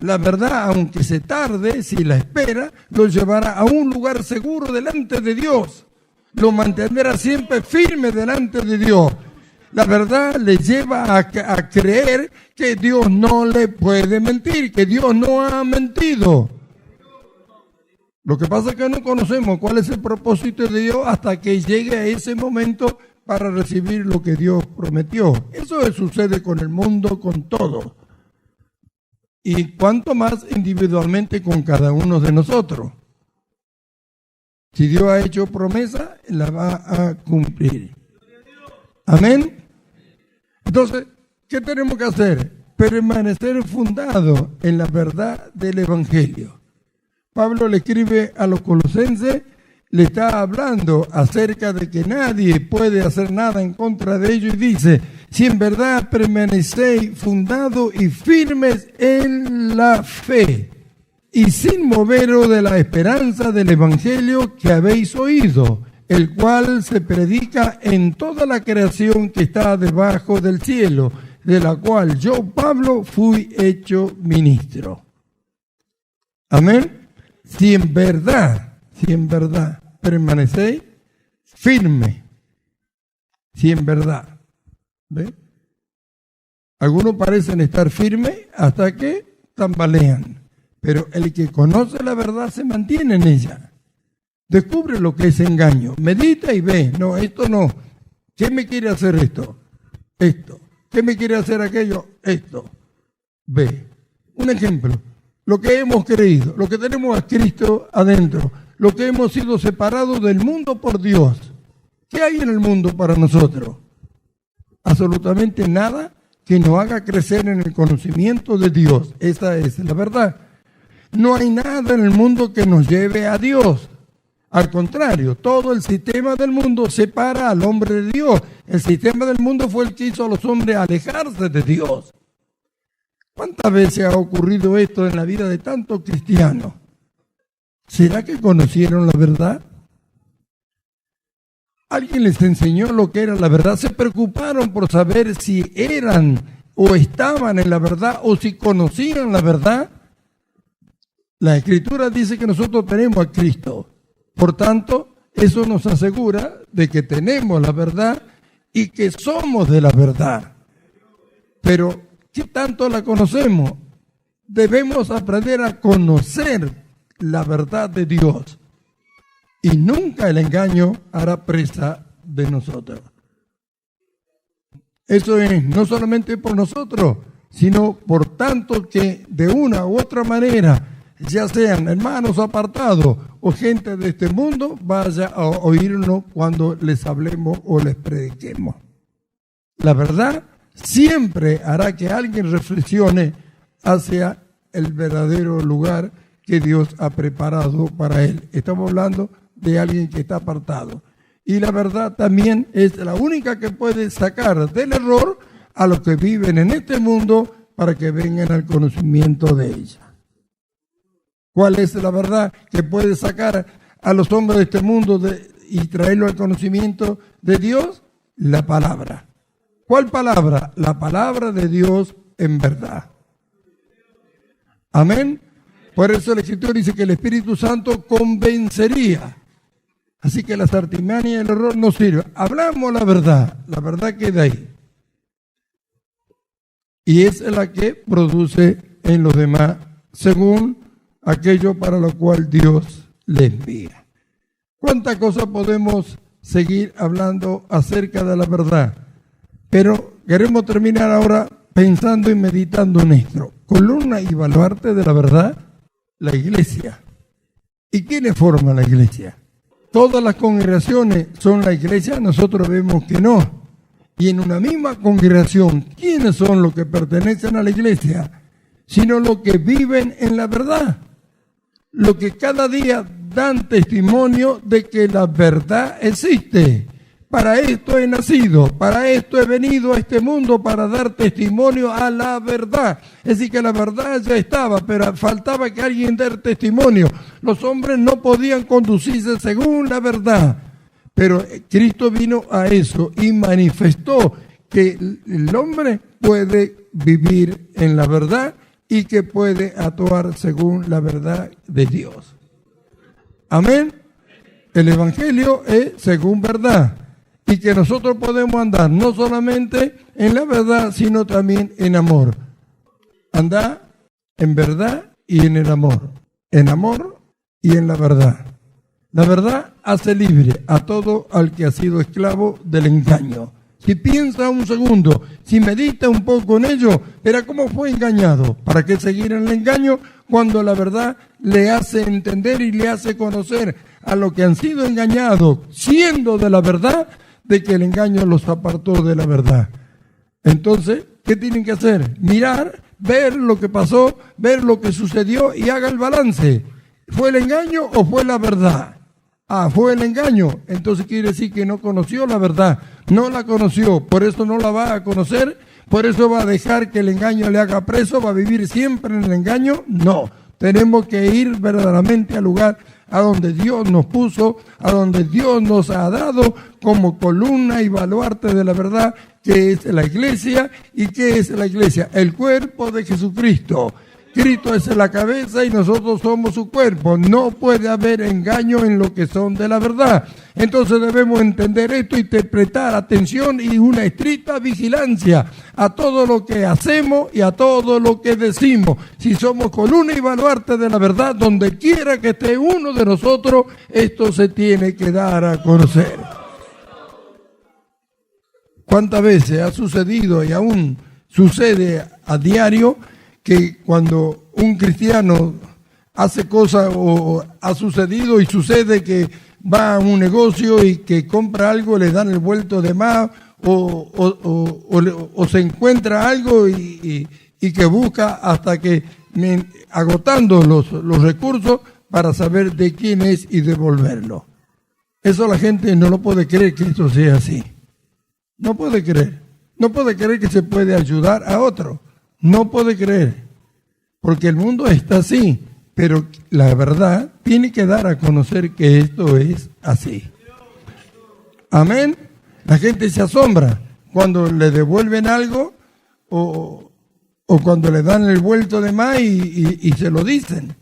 La verdad, aunque se tarde, si la espera, lo llevará a un lugar seguro delante de Dios. Lo mantendrá siempre firme delante de Dios. La verdad le lleva a creer que Dios no le puede mentir, que Dios no ha mentido. Lo que pasa es que no conocemos cuál es el propósito de Dios hasta que llegue a ese momento para recibir lo que Dios prometió. Eso sucede con el mundo, con todo. Y cuanto más individualmente con cada uno de nosotros. Si Dios ha hecho promesa, la va a cumplir. Amén. Entonces, ¿qué tenemos que hacer? Permanecer fundado en la verdad del Evangelio. Pablo le escribe a los colosenses, le está hablando acerca de que nadie puede hacer nada en contra de ellos y dice, si en verdad permanecéis fundados y firmes en la fe y sin moveros de la esperanza del Evangelio que habéis oído, el cual se predica en toda la creación que está debajo del cielo, de la cual yo, Pablo, fui hecho ministro. Amén. Si en verdad permanecéis firme, si en verdad, ¿ve? Algunos parecen estar firmes hasta que tambalean, pero el que conoce la verdad se mantiene en ella. Descubre lo que es engaño, medita y ve, no, esto no. ¿Qué me quiere hacer esto? Esto. ¿Qué me quiere hacer aquello? Esto. Ve. Un ejemplo, lo que hemos creído, lo que tenemos a Cristo adentro, lo que hemos sido separados del mundo por Dios. ¿Qué hay en el mundo para nosotros? Absolutamente nada que nos haga crecer en el conocimiento de Dios. Esa es la verdad. No hay nada en el mundo que nos lleve a Dios. Al contrario, todo el sistema del mundo separa al hombre de Dios. El sistema del mundo fue el que hizo a los hombres alejarse de Dios. ¿Cuántas veces ha ocurrido esto en la vida de tantos cristianos? ¿Será que conocieron la verdad? ¿Alguien les enseñó lo que era la verdad? ¿Se preocuparon por saber si eran o estaban en la verdad o si conocían la verdad? La Escritura dice que nosotros tenemos a Cristo. Por tanto, eso nos asegura de que tenemos la verdad y que somos de la verdad. Pero, ¿qué tanto la conocemos? Debemos aprender a conocer la verdad de Dios. Y nunca el engaño hará presa de nosotros. Eso es no solamente por nosotros, sino por tanto que de una u otra manera, ya sean hermanos apartados o gente de este mundo, vaya a oírnos cuando les hablemos o les prediquemos. La verdad siempre hará que alguien reflexione hacia el verdadero lugar que Dios ha preparado para él. Estamos hablando de alguien que está apartado. Y la verdad también es la única que puede sacar del error a los que viven en este mundo para que vengan al conocimiento de ella. ¿Cuál es la verdad que puede sacar a los hombres de este mundo y traerlo al conocimiento de Dios? La palabra. ¿Cuál palabra? La palabra de Dios en verdad. Amén. Por eso el Escritor dice que el Espíritu Santo convencería. Así que las artimañas y el error no sirven. Hablamos la verdad queda ahí. Y es la que produce en los demás, según aquello para lo cual Dios le envía. ¿Cuántas cosas podemos seguir hablando acerca de la verdad? Pero queremos terminar ahora pensando y meditando en esto. Columna y baluarte de la verdad, la iglesia. ¿Y quiénes forman la iglesia? ¿Todas las congregaciones son la iglesia? Nosotros vemos que no. Y en una misma congregación, ¿quiénes son los que pertenecen a la iglesia? Sino los que viven en la verdad. Los que cada día dan testimonio de que la verdad existe. Para esto he nacido, para esto he venido a este mundo, para dar testimonio a la verdad. Es decir, que la verdad ya estaba, pero faltaba que alguien diera testimonio. Los hombres no podían conducirse según la verdad. Pero Cristo vino a eso y manifestó que el hombre puede vivir en la verdad y que puede actuar según la verdad de Dios. Amén. El Evangelio es según verdad y que nosotros podemos andar no solamente en la verdad, sino también en amor. Andar en verdad y en el amor. En amor y en la verdad. La verdad hace libre a todo al que ha sido esclavo del engaño. Si piensa un segundo, si medita un poco en ello, verá cómo fue engañado. ¿Para qué seguir en el engaño cuando la verdad le hace entender y le hace conocer a los que han sido engañados, siendo de la verdad, de que el engaño los apartó de la verdad? Entonces, ¿qué tienen que hacer? Mirar, ver lo que pasó, ver lo que sucedió y haga el balance. ¿Fue el engaño o fue la verdad? Ah, fue el engaño. Entonces quiere decir que no conoció la verdad. No la conoció, por eso no la va a conocer, por eso va a dejar que el engaño le haga preso, va a vivir siempre en el engaño. No, tenemos que ir verdaderamente al lugar a donde Dios nos puso, a donde Dios nos ha dado como columna y baluarte de la verdad, que es la iglesia. ¿Y qué es la iglesia? El cuerpo de Jesucristo. Cristo es la cabeza y nosotros somos su cuerpo. No puede haber engaño en lo que son de la verdad. Entonces debemos entender esto y prestar atención y una estricta vigilancia a todo lo que hacemos y a todo lo que decimos. Si somos columna y baluarte de la verdad, donde quiera que esté uno de nosotros, esto se tiene que dar a conocer. ¿Cuántas veces ha sucedido y aún sucede a diario que cuando un cristiano hace cosas o ha sucedido y sucede que va a un negocio y que compra algo, le dan el vuelto de más o se encuentra algo y que busca hasta que agotando los recursos para saber de quién es y devolverlo? Eso la gente no lo puede creer que esto sea así. No puede creer. No puede creer que se puede ayudar a otro. No puede creer, porque el mundo está así, pero la verdad tiene que dar a conocer que esto es así. Amén. La gente se asombra cuando le devuelven algo o cuando le dan el vuelto de más y se lo dicen.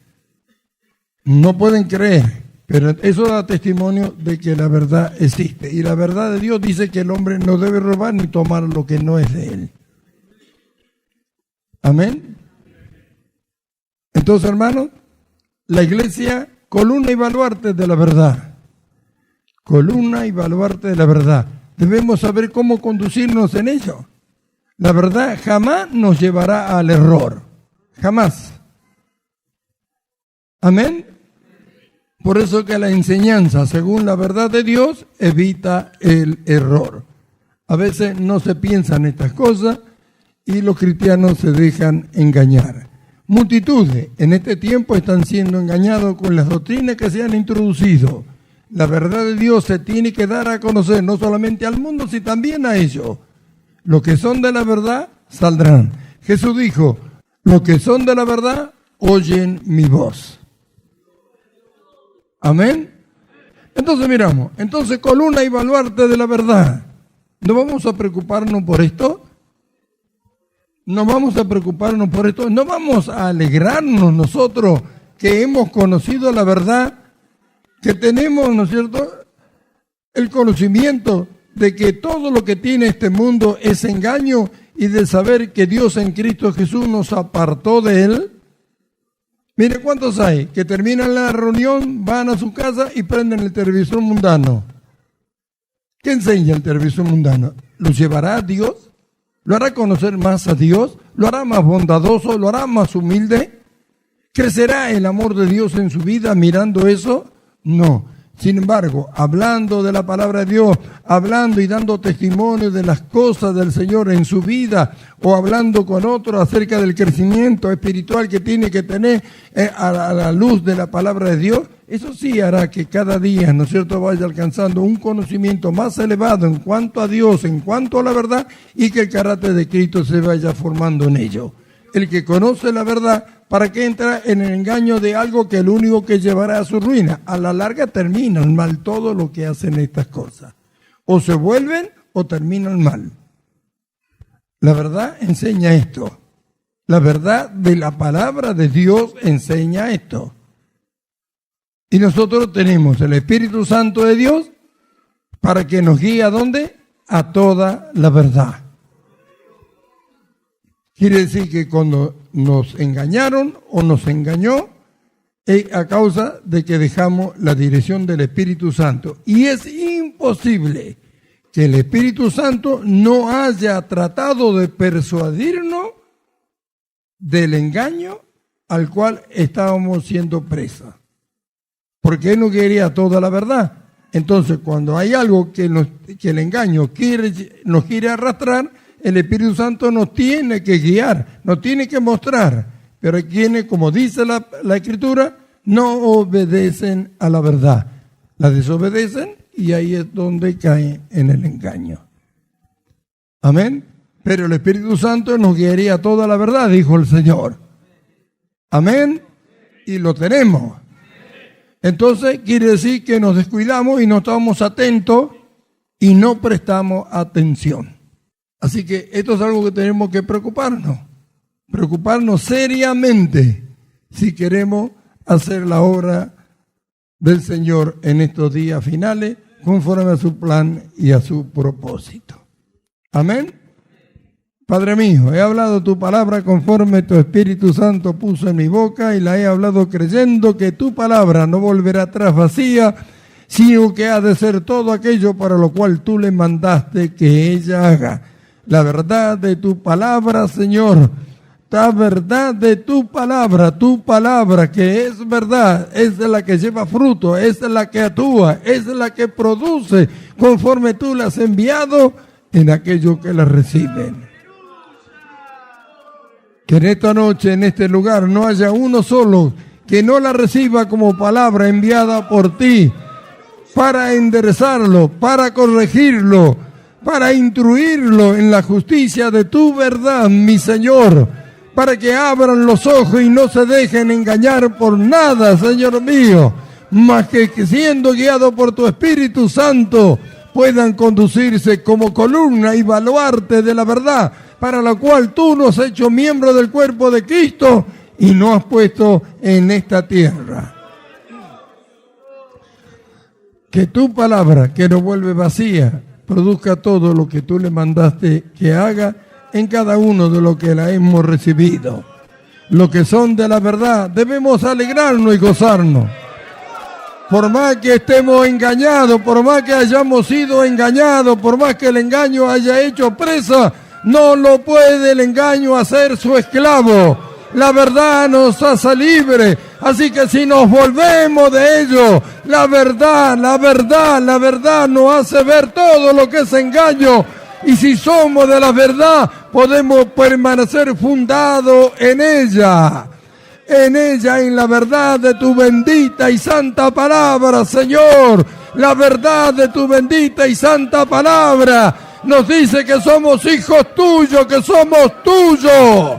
No pueden creer, pero eso da testimonio de que la verdad existe. Y la verdad de Dios dice que el hombre no debe robar ni tomar lo que no es de él. Amén. Entonces, hermanos, la iglesia, columna y baluarte de la verdad. Columna y baluarte de la verdad. Debemos saber cómo conducirnos en ello. La verdad jamás nos llevará al error. Jamás. Amén. Por eso que la enseñanza, según la verdad de Dios, evita el error. A veces no se piensan estas cosas y los cristianos se dejan engañar. Multitudes en este tiempo están siendo engañados con las doctrinas que se han introducido. La verdad de Dios se tiene que dar a conocer no solamente al mundo, sino también a ellos. Los que son de la verdad saldrán. Jesús dijo, los que son de la verdad oyen mi voz. Amén. Entonces miramos, columna y baluarte de la verdad. ¿No vamos a preocuparnos por esto? No vamos a preocuparnos por esto, no vamos a alegrarnos nosotros que hemos conocido la verdad, que tenemos, ¿no es cierto?, el conocimiento de que todo lo que tiene este mundo es engaño y de saber que Dios en Cristo Jesús nos apartó de él. Mire cuántos hay que terminan la reunión, van a su casa y prenden el televisor mundano. ¿Qué enseña el televisor mundano? ¿Los llevará a Dios? ¿Lo hará conocer más a Dios? ¿Lo hará más bondadoso? ¿Lo hará más humilde? ¿Crecerá el amor de Dios en su vida mirando eso? No. Sin embargo, hablando de la palabra de Dios, hablando y dando testimonio de las cosas del Señor en su vida, o hablando con otros acerca del crecimiento espiritual que tiene que tener a la luz de la palabra de Dios, eso sí hará que cada día, ¿no es cierto?, vaya alcanzando un conocimiento más elevado en cuanto a Dios, en cuanto a la verdad, y que el carácter de Cristo se vaya formando en ello. El que conoce la verdad, ¿para qué entra en el engaño de algo que es lo único que llevará a su ruina? A la larga terminan mal todo lo que hacen estas cosas. O se vuelven o terminan mal. La verdad enseña esto. La verdad de la palabra de Dios enseña esto. Y nosotros tenemos el Espíritu Santo de Dios para que nos guíe ¿a dónde? A toda la verdad. Quiere decir que cuando nos engañaron o nos engañó, es a causa de que dejamos la dirección del Espíritu Santo. Y es imposible que el Espíritu Santo no haya tratado de persuadirnos del engaño al cual estábamos siendo presas. Porque Él no quería toda la verdad. Entonces, cuando hay algo que el engaño nos quiere arrastrar, el Espíritu Santo nos tiene que guiar, nos tiene que mostrar. Pero hay quienes, como dice la Escritura, no obedecen a la verdad. La desobedecen y ahí es donde caen en el engaño. Amén. Pero el Espíritu Santo nos guiaría a toda la verdad, dijo el Señor. Amén. Y lo tenemos. Entonces quiere decir que nos descuidamos y no estamos atentos y no prestamos atención. Así que esto es algo que tenemos que preocuparnos seriamente si queremos hacer la obra del Señor en estos días finales conforme a su plan y a su propósito. Amén. Padre mío, he hablado tu palabra conforme tu Espíritu Santo puso en mi boca y la he hablado creyendo que tu palabra no volverá atrás vacía, sino que ha de ser todo aquello para lo cual tú le mandaste que ella haga. La verdad de tu palabra, Señor, la verdad de tu palabra que es verdad, es la que lleva fruto, es la que actúa, es la que produce conforme tú la has enviado en aquellos que la reciben. Que en esta noche, en este lugar, no haya uno solo que no la reciba como palabra enviada por ti para enderezarlo, para corregirlo, para instruirlo en la justicia de tu verdad, mi Señor, para que abran los ojos y no se dejen engañar por nada, Señor mío, más que siendo guiados por tu Espíritu Santo puedan conducirse como columna y baluarte de la verdad, para la cual tú nos has hecho miembro del cuerpo de Cristo y nos has puesto en esta tierra. Que tu palabra, que no vuelve vacía, produzca todo lo que tú le mandaste que haga en cada uno de los que la hemos recibido. Los que son de la verdad, debemos alegrarnos y gozarnos. Por más que estemos engañados, por más que hayamos sido engañados, por más que el engaño haya hecho presa, no lo puede el engaño hacer su esclavo. La verdad nos hace libre. Así que si nos volvemos de ello, la verdad nos hace ver todo lo que es engaño. Y si somos de la verdad, podemos permanecer fundados en ella, en la verdad de tu bendita y santa palabra, Señor. La verdad de tu bendita y santa palabra nos dice que somos hijos tuyos, que somos tuyos.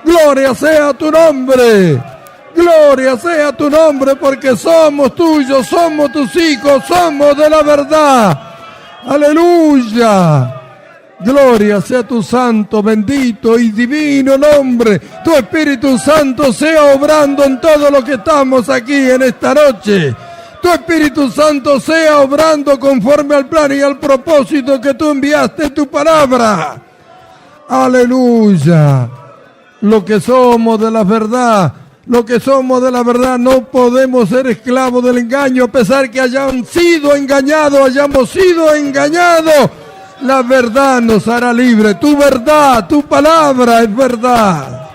Gloria sea tu nombre. Gloria sea tu nombre, porque somos tuyos, somos tus hijos, somos de la verdad. Aleluya. Gloria sea tu santo, bendito y divino nombre. Tu Espíritu Santo sea obrando en todo lo que estamos aquí en esta noche. Tu Espíritu Santo sea obrando conforme al plan y al propósito que tú enviaste en tu palabra. Aleluya. Lo que somos de la verdad, no podemos ser esclavos del engaño, a pesar que hayamos sido engañados. La verdad nos hará libre. Tu verdad, tu palabra es verdad.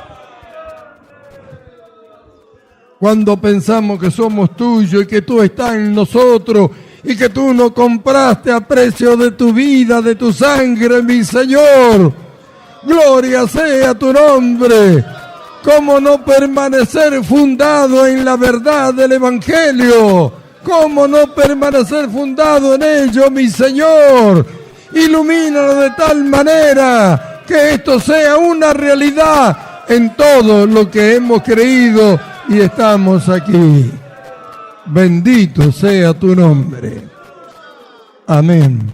Cuando pensamos que somos tuyos y que tú estás en nosotros y que tú nos compraste a precio de tu vida, de tu sangre, mi Señor. Gloria sea tu nombre. ¿Cómo no permanecer fundado en la verdad del Evangelio? ¿Cómo no permanecer fundado en ello, mi Señor? Ilumínanos de tal manera que esto sea una realidad en todo lo que hemos creído y estamos aquí. Bendito sea tu nombre. Amén.